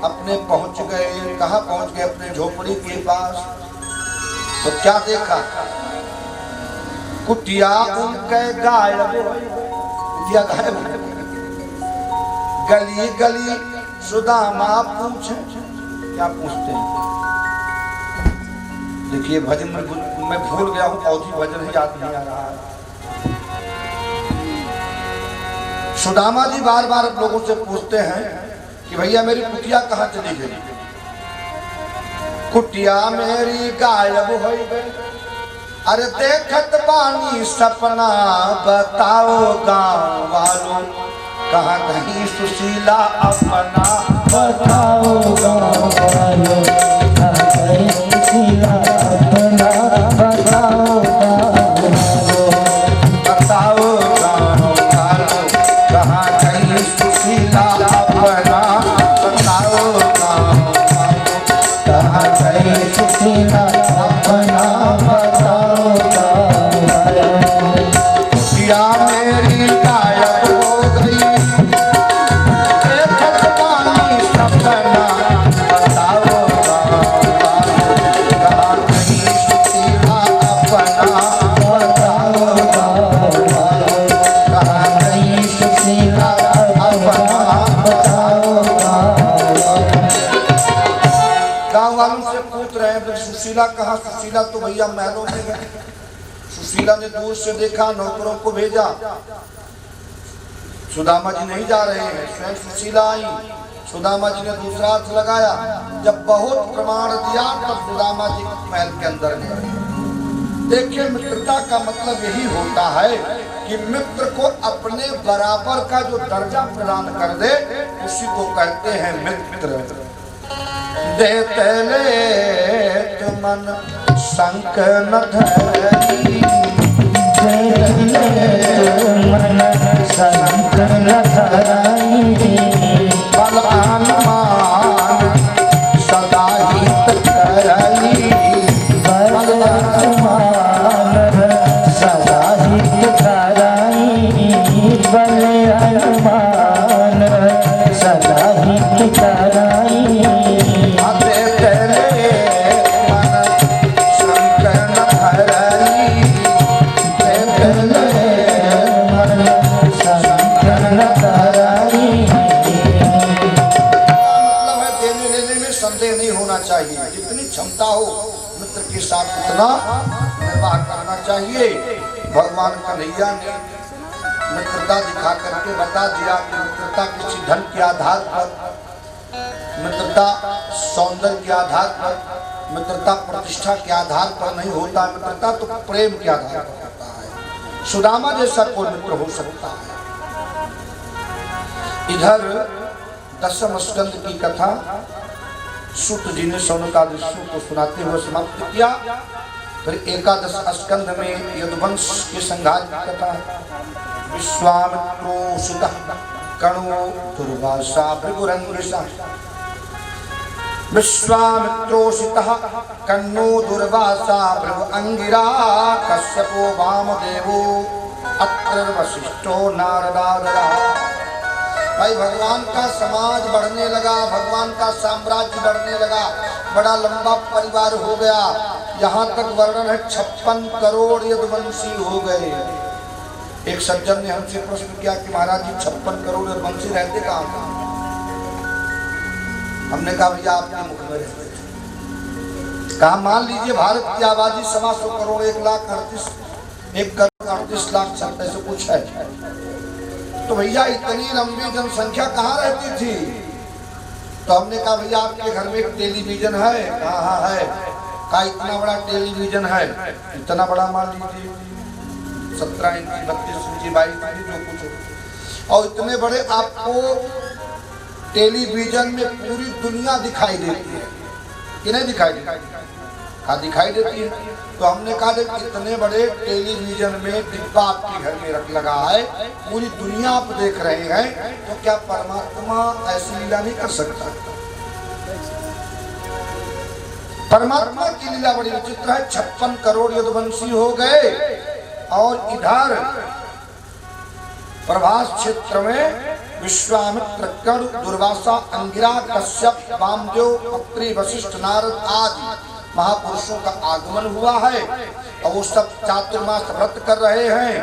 अपने पहुंच गए। कहाँ पहुंच गए? अपने झोपड़ी के पास। तो क्या देखा, कुटिया उनके गायब, कुटिया गायब। गली गली सुदामा पूछे, क्या पूछते हैं? देखिए भजन में मैं भूल गया हूँ, फौजी भजन ही याद नहीं आ रहा है। सुदामा जी बार बार लोगों से पूछते हैं कि भैया मेरी कुटिया कहाँ चली गई? कुटिया मेरी गायब हो गई, अरे देखत बानी सपना, बताओ गाँव वालों कहाँ कहीं सुशीला अपना, बताओ गाँव वालों कहाँ कहीं सुशीला अपना, बताओ गाँव वालों, बताओ गाँव वालों कहाँ कहीं सुशीला अपना, बताओ गाँव वालों कहाँ कहीं सुशीला अपना, बताओ गाँव वालों। कुटिया मेरी गायब हो गई, देखत बानी सपना, बताओ गाँव वालों कहाँ कहीं सुशीला अपना, बताओ गाँव वालों कहाँ कहीं सुशीला अपना, बताओ गाँव वालों। गाँव वालों से पूछ रहे हैं सुशीला कहाँ? सुशीला तो भैया महलों में गए। सुशीला ने दूर से देखा, नौकरों को भेजा, सुदामा जी नहीं जा रहे हैं। स्वयं सुशीला आई, सुदामा जी ने दूसरा हाथ लगाया। जब बहुत प्रमाण दिया तब सुदामा जी महल के अंदर गए। देखिए मित्रता का मतलब यही होता है कि मित्र को अपने बराबर का जो दर्जा प्रदान कर दे उसी को कहते हैं मित्र। देते ले मन संक न धरी, मन संक न धराई, बल अनुमान सदा हित करई, बल अनुमान सदा हित कराई, बल अनुमान सदा हित कराई। देते ले मन संक न धरी, देते ले मन संक न कराई। मतलब है देने लेने में संदेह नहीं होना चाहिए। जितनी क्षमता हो मित्र के साथ उतना निर्वाह करना चाहिए। भगवान कन्हैया ने मित्रता दिखा करके बता दिया कि मित्रता किसी धन के आधार पर, मित्रता सौंदर्य के आधार पर, मित्रता प्रतिष्ठा के आधार पर नहीं होता। मित्रता तो प्रेम के आधार पर होता है। सुदामा जैसा कोई मित्र हो सकता है। इधर दशम स्कंद की कथा सूत जी ने शौनकादिशों को सुनाते हुए समाप्त किया। फिर एकादश स्कंद में यदुवंश के संहार की कथा है। विश्वामित्रो सुतः कणो दुर्वासा भृगुरंगिषा विश्वामित्रोषितः कन्नो दुर्वासा भृगु अंगिरा कश्यपो वामदेवो अत्र वशिष्ठो नारदादरा। भाई भगवान का समाज बढ़ने लगा, भगवान का साम्राज्य बढ़ने लगा, बड़ा लंबा परिवार हो गया। यहाँ तक वर्णन है 56 करोड़ यदुवंशी हो गए। एक सज्जन ने हमसे प्रश्न किया कि महाराज जी 56 करोड़ यदुवंशी रहते कहाँ? हमने कहा भैया आपके मुख में रहते। कहा मान लीजिए भारत की आबादी 125 करोड़ 1,38,37,000 कुछ है, तो भैया इतनी लंबी जनसंख्या कहाँ रहती थी? तो हमने कहा भैया आपके घर में एक टेलीविजन है? कहा हाँ है। कहा इतना बड़ा टेलीविजन है? इतना बड़ा मान लीजिए 17 इंच 32 इंच 22 इंच जो कुछ हो। और इतने बड़े आपको टेलीविजन में पूरी दुनिया दिखाई देती है कि नहीं दिखाई देती? हाँ दिखाई देती है। तो हमने कहा जब इतने बड़े टेलीविजन में डिब्बा आपके घर में रख लगा है, पूरी दुनिया आप देख रहे हैं, तो क्या परमात्मा ऐसी लीला नहीं कर सकता? परमात्मा की लीला बड़ी विचित्र है। 56 करोड़ यदुवंशी हो गए और इधर प्रभास क्षेत्र में विश्वामित्र कर्ण दुर्वासा अंगिरा कश्यप वामदेव अत्रि वशिष्ठ नारद आदि महापुरुषों का आगमन हुआ है और वो सब चातुर्मास व्रत कर रहे हैं।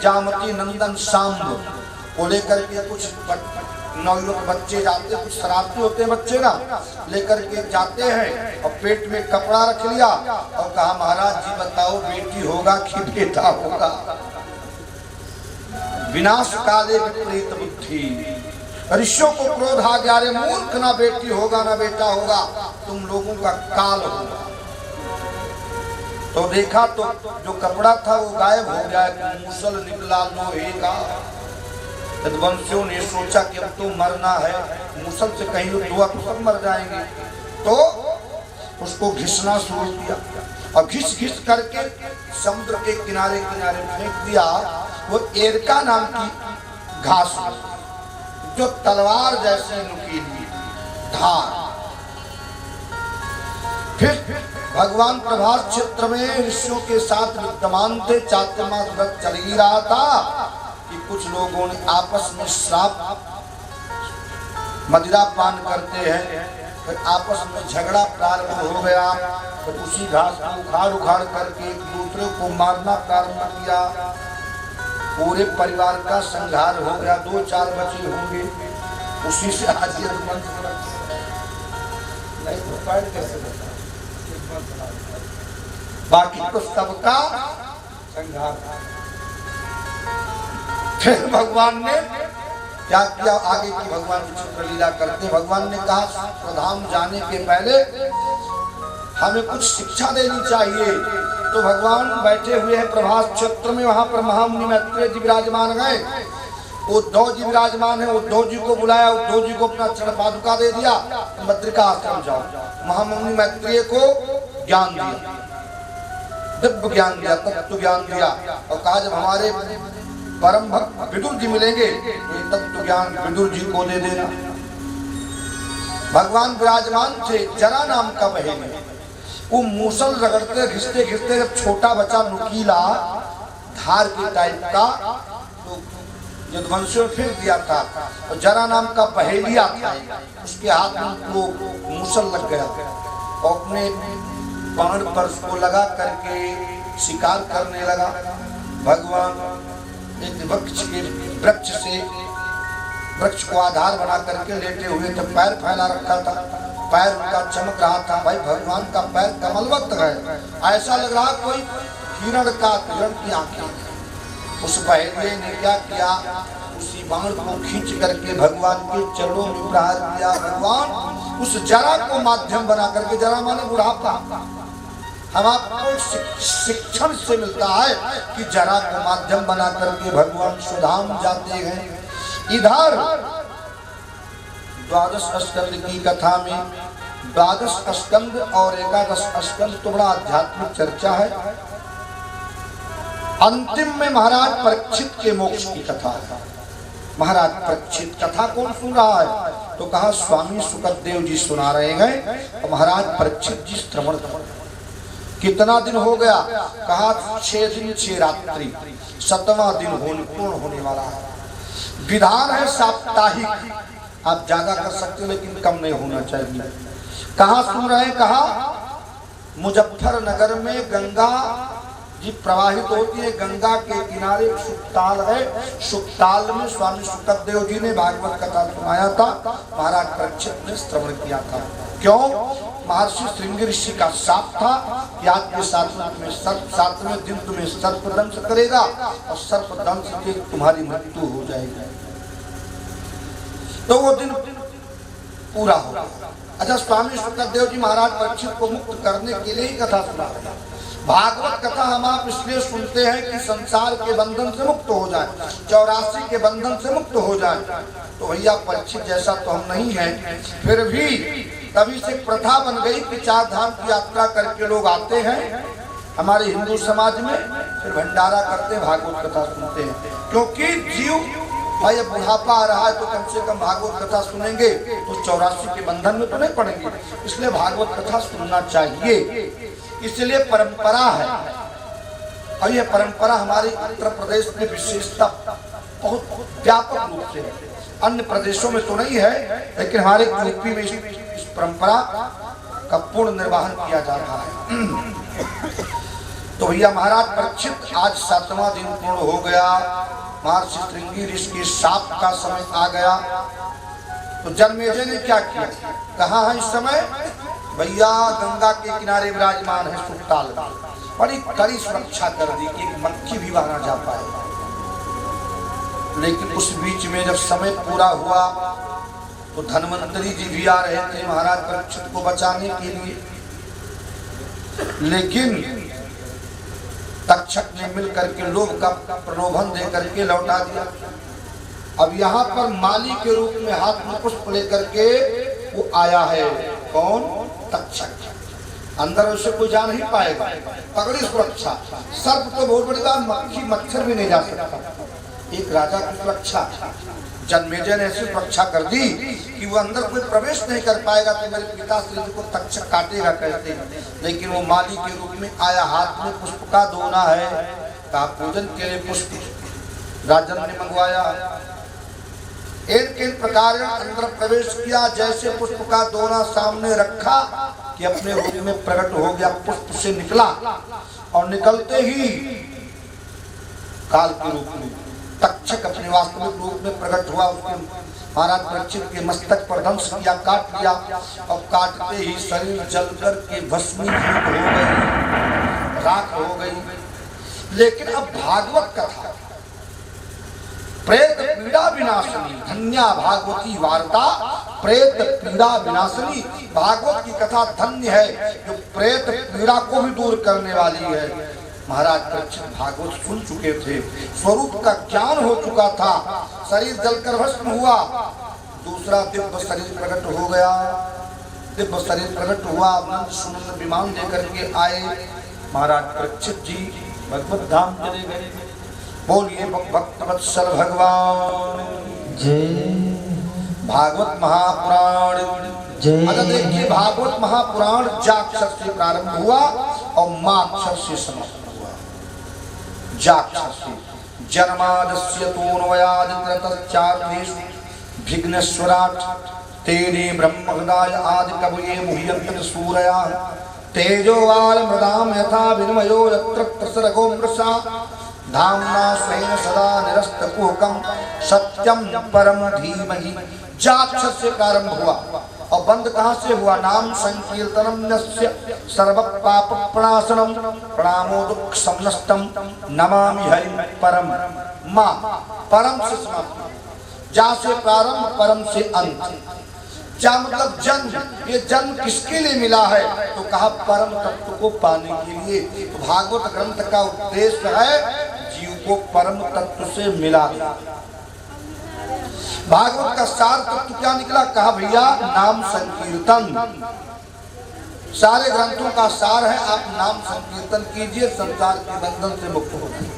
जामती नंदन शाम्ब को लेकर के कुछ नवयुवक बच्चे जाते, कुछ शरारती होते हैं बच्चे ना, लेकर के जाते हैं और पेट में कपड़ा रख लिया और कहा महाराज जी बताओ बेटी होगा कि बेटा होगा? विनाश काले विपरीत बुद्धि। ऋषियों को क्रोध आ गया, रे मूर्ख, ना बेटी होगा ना बेटा होगा, तुम लोगों का काल होगा। तो देखा तो जो कपड़ा था वो गायब हो गया, मूसल निकला लोहे का। यदुवंशियों ने सोचा कि अब तो मरना है, मूसल से कहीं दुआ तो सब मर जाएंगे, तो उसको घिसना शुरू किया और घिस घिस करके समुद्र के किनारे किनारे फेंक दिया। वो एरका नाम की घास जो तलवार जैसे नुकीली धार। फिर भगवान प्रभास क्षेत्र में ऋषियों के साथ विद्यमान थे। चातुर्मास व्रत चल ही रहा था कि कुछ लोगों ने आपस में श्राप मदिरा पान करते हैं, फिर आपस में झगड़ा प्रारंभ हो गया। फिर उसी घास को उखाड़ उखाड़ करके एक दूसरे को मारना प्रारंभ किया। पूरे परिवार का संहार हो गया। 2-4 बचे होंगे, उसी से आज ये नहीं तो कैसे बता? बाकी तो सबका संहार। फिर भगवान ने क्या किया? आगे की भगवान विचित्र लीला करते। भगवान ने कहा प्रधान जाने के पहले हमें कुछ शिक्षा देनी चाहिए। तो भगवान बैठे हुए हैं प्रभास क्षेत्र में, वहां पर महामुनि मैत्रेय जी विराजमान गए। उद्धव जी विराजमान है, उद्धव जी को बुलाया, उद्धव जी को अपना चरण पादुका दे दिया, बद्रिका आश्रम जाओ। महामुनि मैत्रेय को ज्ञान दिया, दिव्य ज्ञान दिया, तत्व ज्ञान दिया और कहा जब हमारे परम भक्त विदुर जी मिलेंगे तो ये तत्व ज्ञान विदुर जी को दे देना। भगवान विराजमान थे। जरा नाम का बहेली, वो मूसल रगड़ते घिसते घिसते जब छोटा बच्चा नुकीला धार के टाइप का तो यदुवंशियों फिर दिया था। और जरा नाम का बहेलिया था, उसके हाथ में वो मूसल लग गया और अपने बाण पर उसको लगा करके शिकार करने लगा। भगवान एक वृक्ष को आधार बना करके लेटे हुए थे, पैर फैला रखा था, पैर उनका चमक रहा था। भाई भगवान का पैर कमलवत है, ऐसा लग रहा कोई हिरण की आंखें। उस बहेलिये ने क्या किया? उसी बाण को खींच करके भगवान के चरणों में प्रहार किया। भगवान उस जरा को माध्यम बना करके, जरा माने बुढ़ापा, हम आपको शिक्षण से मिलता है कि जरा को माध्यम बना करके भगवान सुधाम जाते हैं। इधर 12 स्कंद की कथा में 12 स्कंद और 11 स्कंद तो बड़ा आध्यात्मिक चर्चा है। अंतिम में महाराज परीक्षित के मोक्ष की कथा है। महाराज परीक्षित कथा कौन सुन रहा है? तो कहा स्वामी सुखदेव जी सुना रहे हैं। और महाराज परीक्षित जी श्रवण कर। कितना दिन हो गया? कहा 6 दिन 6 रात्रि, 7वां दिन पूर्ण होने वाला है। विधान है साप्ताहिक, आप ज्यादा कर सकते हो लेकिन कम नहीं होना चाहिए। कहाँ सुन रहे हैं? कहा मुजफ्फरनगर में गंगा जी प्रवाहित होती है। गंगा के किनारे सुखताल है। सुखताल में स्वामी सुखदेव जी ने भागवत कथा सुनाया था। महाराज परीक्षित ने श्रवण किया था। क्यों? महर्षि श्रृंगी ऋषि का शाप था कि आज के 7वें दिन तुम्हें सर्प दंश करेगा और सर्प दंश से तुम्हारी मृत्यु हो जाएगी। तो वो दिन पूरा होगा। अच्छा, स्वामी सुखदेव जी महाराज परीक्षित को मुक्त करने के लिए ही कथा सुना रहे हैं। भागवत कथा हम आप इसलिए सुनते हैं कि संसार के बंधन से मुक्त हो जाए, 84 के बंधन से मुक्त हो जाए। तो भैया परीक्षित जैसा तो हम नहीं हैं, फिर भी तभी से प्रथा बन गई कि 4 धाम की यात्रा करके लोग आते हैं हमारे हिंदू समाज में, फिर भंडारा करते भागवत कथा सुनते हैं। क्योंकि जीव भाई अब बुढ़ापा आ रहा है तो कम से कम भागवत कथा सुनेंगे तो 84 के बंधन में तो नहीं पड़ेंगे, इसलिए भागवत कथा सुनना चाहिए। इसलिए परंपरा है। और यह परंपरा हमारे उत्तर प्रदेश में विशेषता बहुत व्यापक रूप से है। अन्य प्रदेशों में तो नहीं है, लेकिन हमारे यूपी में इस परंपरा का पूर्ण निर्वहन किया जा रहा है। तो भैया महाराज परीक्षित आज 7वां दिन पूर्ण हो गया। महर्षि श्रृंगी ऋषि के शाप का समय आ गया। तो जन्मेजय ने क्या किया? कहाँ है इस समय? भैया गंगा के किनारे विराजमान है सुखताल। बड़ी कड़ी सुरक्षा कर दी कि एक मक्खी भी वहां ना जा पाए। लेकिन उस बीच में जब समय पूरा हुआ तो धन्वंतरी जी भी आ रहे थे महाराज परीक्षित को बचाने के लिए। लेकिन तक्षक ने मिलकर के लोभ का प्रलोभन दे करके लौटा दिया। अब यहाँ पर माली के रूप में हाथ में पुष्प लेकर के वो आया है। कौन? तक्षक। अंदर उसे कोई जा नहीं पाएगा, तगड़ी सुरक्षा। सर्प तो बहुत बड़ी बात, मक्खी मच्छर भी नहीं जा सकता। एक राजा की सुरक्षा। जन्मेजय ने ऐसी सुरक्षा कर दी कि वो अंदर कोई प्रवेश नहीं कर पाएगा। तो मेरे पिता श्री जी को तक्षक काटेगा कैसे? लेकिन वो माली के रूप में आया, हाथ में पुष्प का दोना है। कहा पूजन के लिए पुष्प राजन ने मंगवाया। एक प्रकार अंदर प्रवेश किया। जैसे पुष्प का दोना सामने रखा कि अपने रूप में प्रकट हो गया, पुष्प से निकला और निकलते ही काल के रूप में तक्षक अपने वास्तविक रूप में प्रकट हुआ। उसके महाराज परीक्षित के मस्तक पर दंश किया, काट लिया और काटते ही शरीर जलकर के भस्मीभूत हो गई, राख हो गई। लेकिन अब भागवत कथा प्रेत पीड़ा विनाशनी, धन्या भागवती वार्ता प्रेत पीड़ा विनाशनी। भागवत की कथा धन्य है जो प्रेत पीड़ा को भी दूर करने वाली है। महाराज परीक्षित भागवत सुन चुके थे, स्वरूप का ज्ञान हो चुका था, शरीर जलकर भस्म हुआ। दूसरा दिव्य शरीर प्रकट हो गया। दिव्य शरीर प्रकट हुआ, नंद सुनंद विमान लेकर के आए। महाराज परीक्षित जी भगवत धाम चले गए। बोलिए भक्त वत्सल भगवान जय। भागवत महापुराण जय। अच्छा देखिए, भागवत महापुराण जाक्षर से प्रारंभ हुआ और माक्षर से समाप्त हुआ। जाक्षर से जन्मादस्य तोन्वयादित्रतश्चार्धेषु विघ्नेश्वरात् तेने ब्रह्महृदाय आदि कवये मुह्यन्ति सूरया तेजोवाल मृदाम यथा विनिमयो यत्र प्रसरगो मृषा धाम्ना स्वेन सदा निरस्तकुहकं सत्यं परम धीमहि। जाक्षर से प्रारंभ हुआ और बंद कहाँ से हुआ? नाम संकीर्तनम नस्य सर्व पाप प्रणाशनम प्रणामो दुख समनस्तम नमामि हरिं परम। माँ परम से समाप्त, जा से प्रारंभ परम से अंत। क्या मतलब जन्म? ये जन्म किसके लिए मिला है? तो कहा परम तत्व को पाने के लिए। तो भागवत ग्रंथ का उद्देश्य है जीव को परम तत्व से मिला दे। भागवत का सार तत्व क्या निकला? कहा भैया नाम संकीर्तन। सारे ग्रंथों का सार है, आप नाम संकीर्तन कीजिए, संसार के बंधन से मुक्त हो जाए।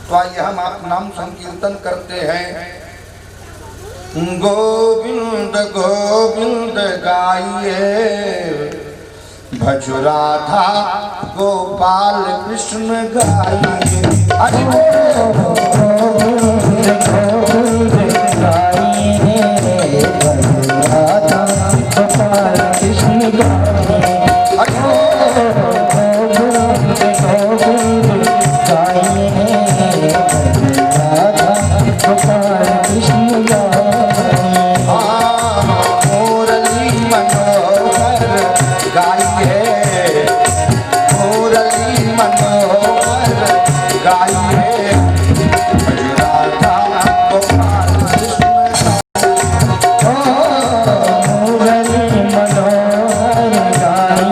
तो आइए हम आप नाम संकीर्तन करते हैं। गोविंद गोविंद गाइए, भजो राधा गोपाल कृष्ण गाइए। हरि गोविंद गोविंद गाइए, भजो राधा गोपाल कृष्ण गाइए। हरि गोविंद गोविंद गाइए, भजो राधा गोपाल कृष्ण गाइए। मुरली मनोहर गाइए, मुरली मनोहर गाइए, भजो राधा गोपाल कृष्ण। मुरली मनोहर गाइए,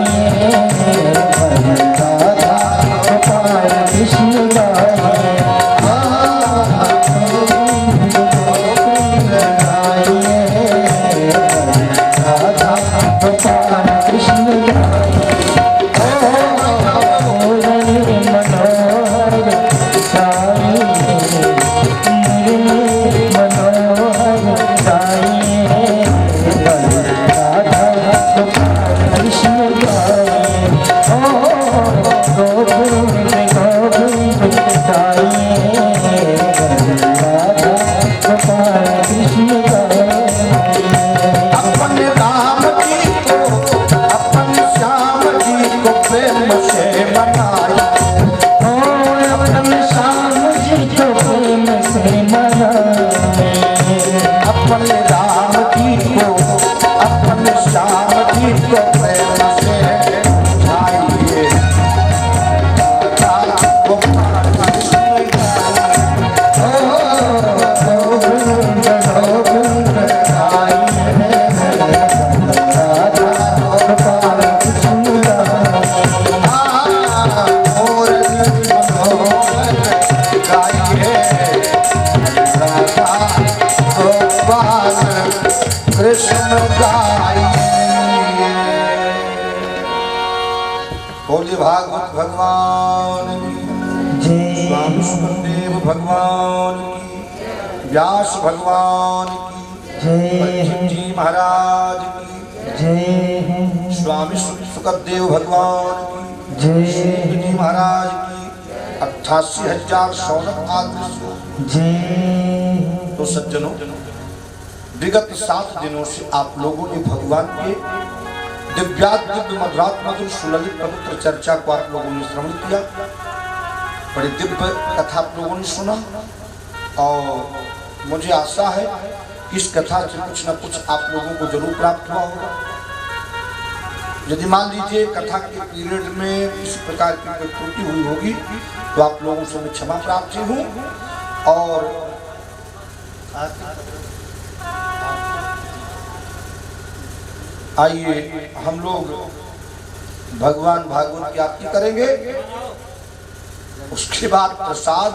भजो राधा गोपाल कृष्ण गाइए। अपने राम जी को, अपने श्याम जी को प्रेम से मनाए। अपने राम जी को, अपने श्याम जी को प्रेम से मनाइए। राधा गोपाल कृष्ण कृष्ण गाइए। बोलिए भागवत भगवान की, स्वामी सुखदेव भगवान की, व्यास भगवान की, परीक्षित जी महाराज की, स्वामी सुखदेव भगवान की, श्री जी महाराज की 88,000 शौनक आदर्शों। तो सज्जनों, विगत 7 दिनों से आप लोगों ने भगवान के दिव्य मधुरात्मधुर सुललित पवित्र चर्चा को आप लोगों ने श्रवण किया। बड़ी दिव्य कथा आप लोगों ने सुना और मुझे आशा है कि इस कथा से कुछ न कुछ आप लोगों को जरूर प्राप्त हुआ होगा। यदि मान लीजिए कथा के पीरियड में किसी प्रकार की कोई त्रुटि हुई होगी तो आप लोगों से मैं क्षमा प्रार्थी हूँ। और आइए हम लोग भगवान भागवत की आरती करेंगे। उसके बाद प्रसाद,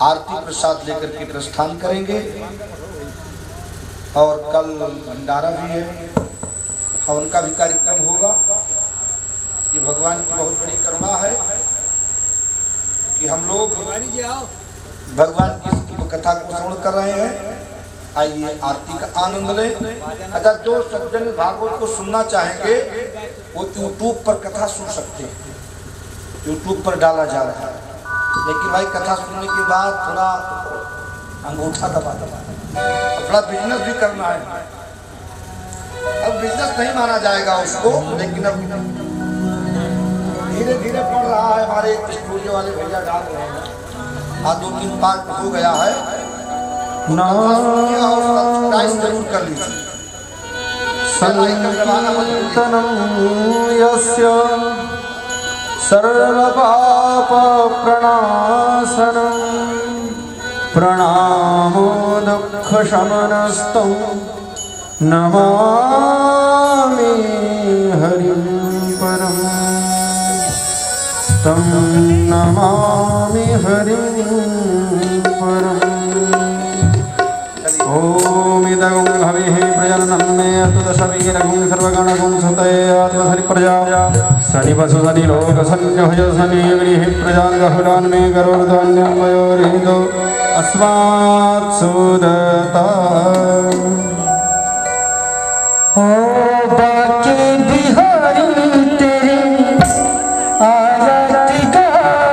आरती प्रसाद लेकर के प्रस्थान करेंगे। और कल भंडारा भी है, हवन का भी कार्यक्रम होगा। ये भगवान की बहुत बड़ी करुणा है कि हम लोग भगवान की कथा को श्रवण कर रहे हैं। आइए आरती का आनंद लें। अगर जो सज्जन भागवत को सुनना चाहेंगे वो यूट्यूब पर कथा सुन सकते हैं, यूट्यूब पर डाला जा रहा है। लेकिन भाई कथा सुनने के बाद थोड़ा अंगूठा दबा थोड़ा बिजनेस भी करना है। अब बिजनेस नहीं माना जाएगा उसको, लेकिन अब धीरे धीरे पड़ रहा है। हमारे स्टूडियो वाले भैया डाल रहे हैं, आज 2-3 पार्ट हो गया है। जरूर कर लीजिए। संतनं यस्य सर्वपापप्रणाशनं प्रणामो दुःखशमनस्तं नमामि हरिं परं तं नमामि हरिं परम्। ॐ इदं हविः प्रजननं नन्मे अतुदशवीरगुं सर्वगणगुं सुतये आत्मसरि प्रजा सनि वसु सनि लोक सन्यभुज सनि गृहि प्रजागहुलान्मे गरुर्ध्वन्यं वयोरिदो अस्मात् सुदता ओ बाके बिहारी तेरी आरती गाऊं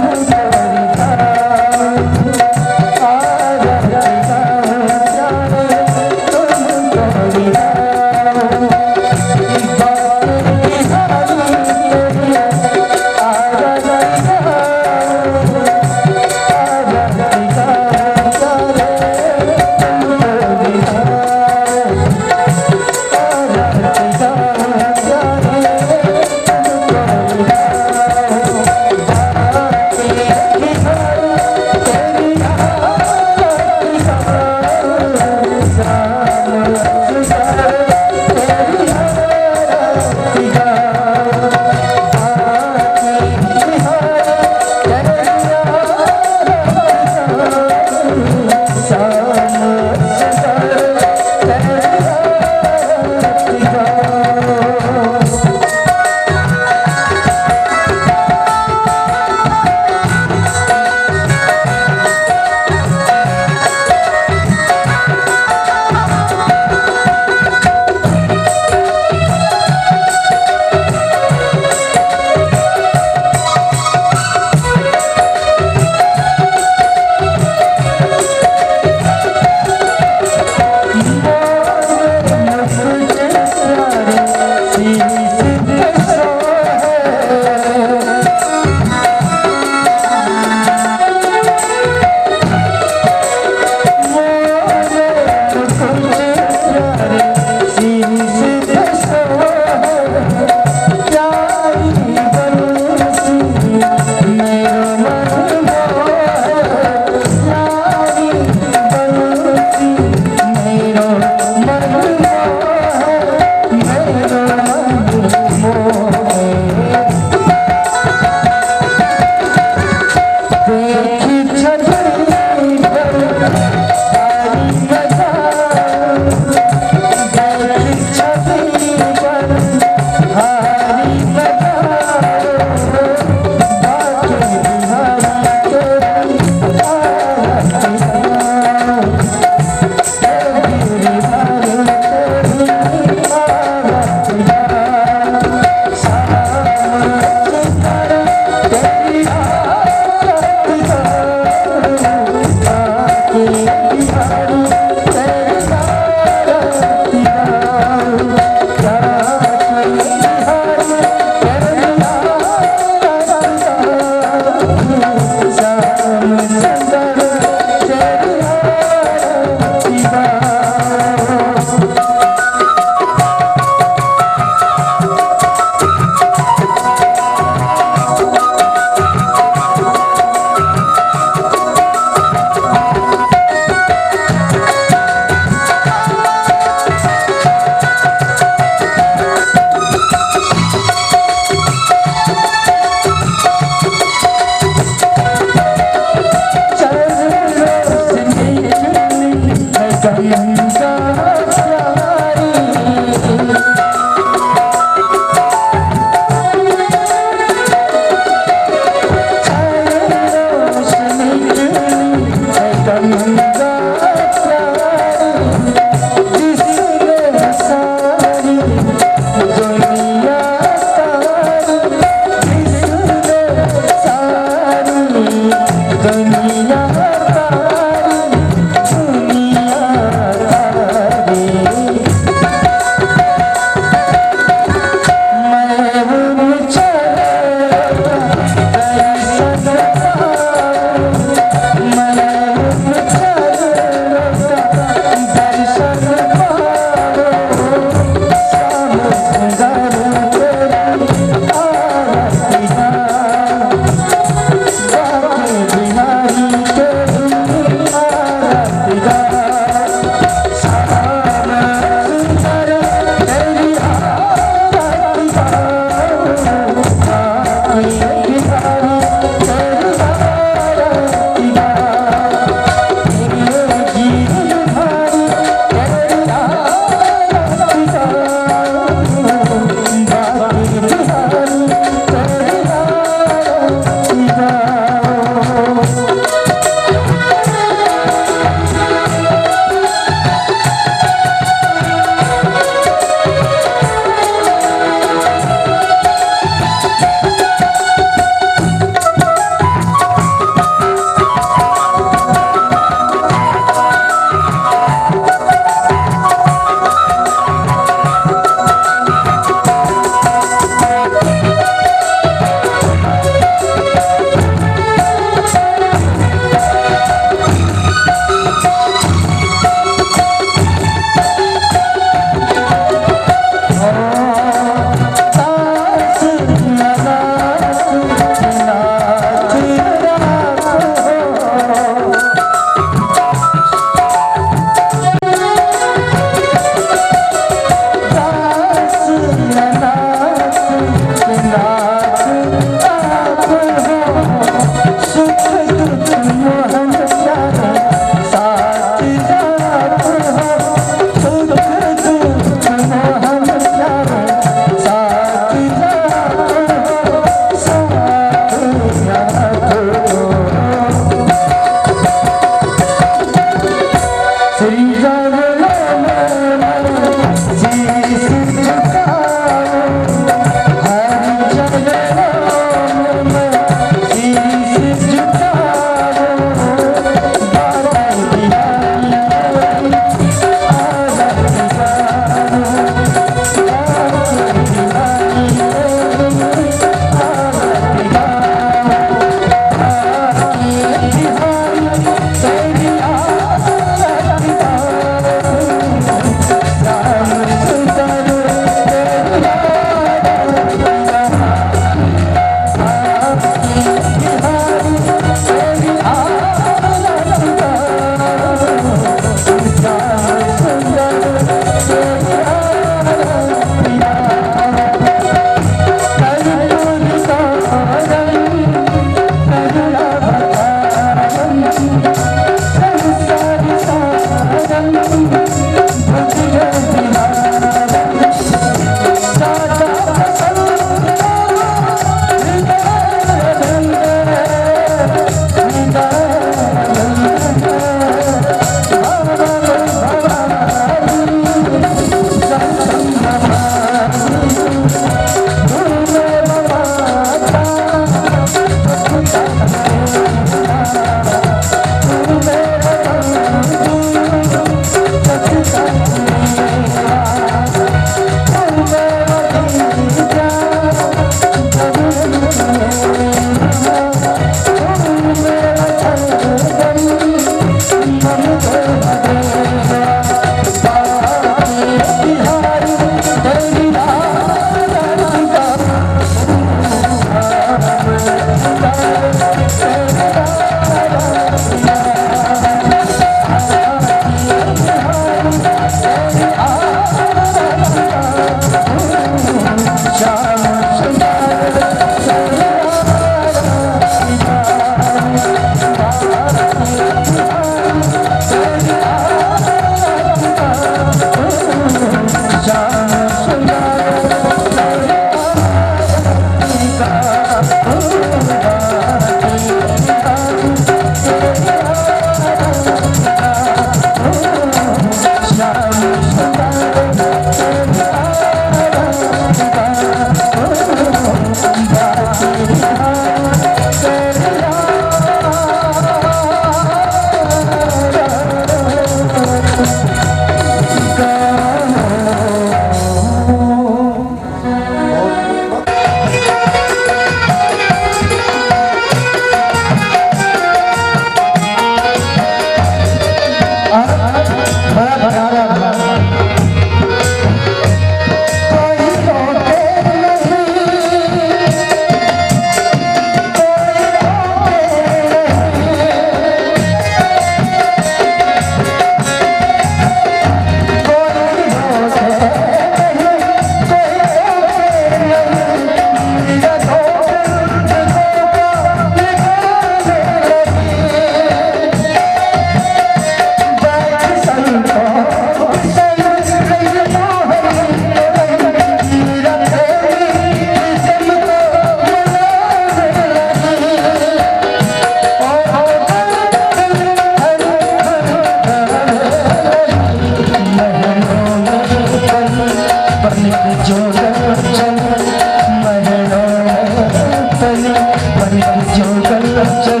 चल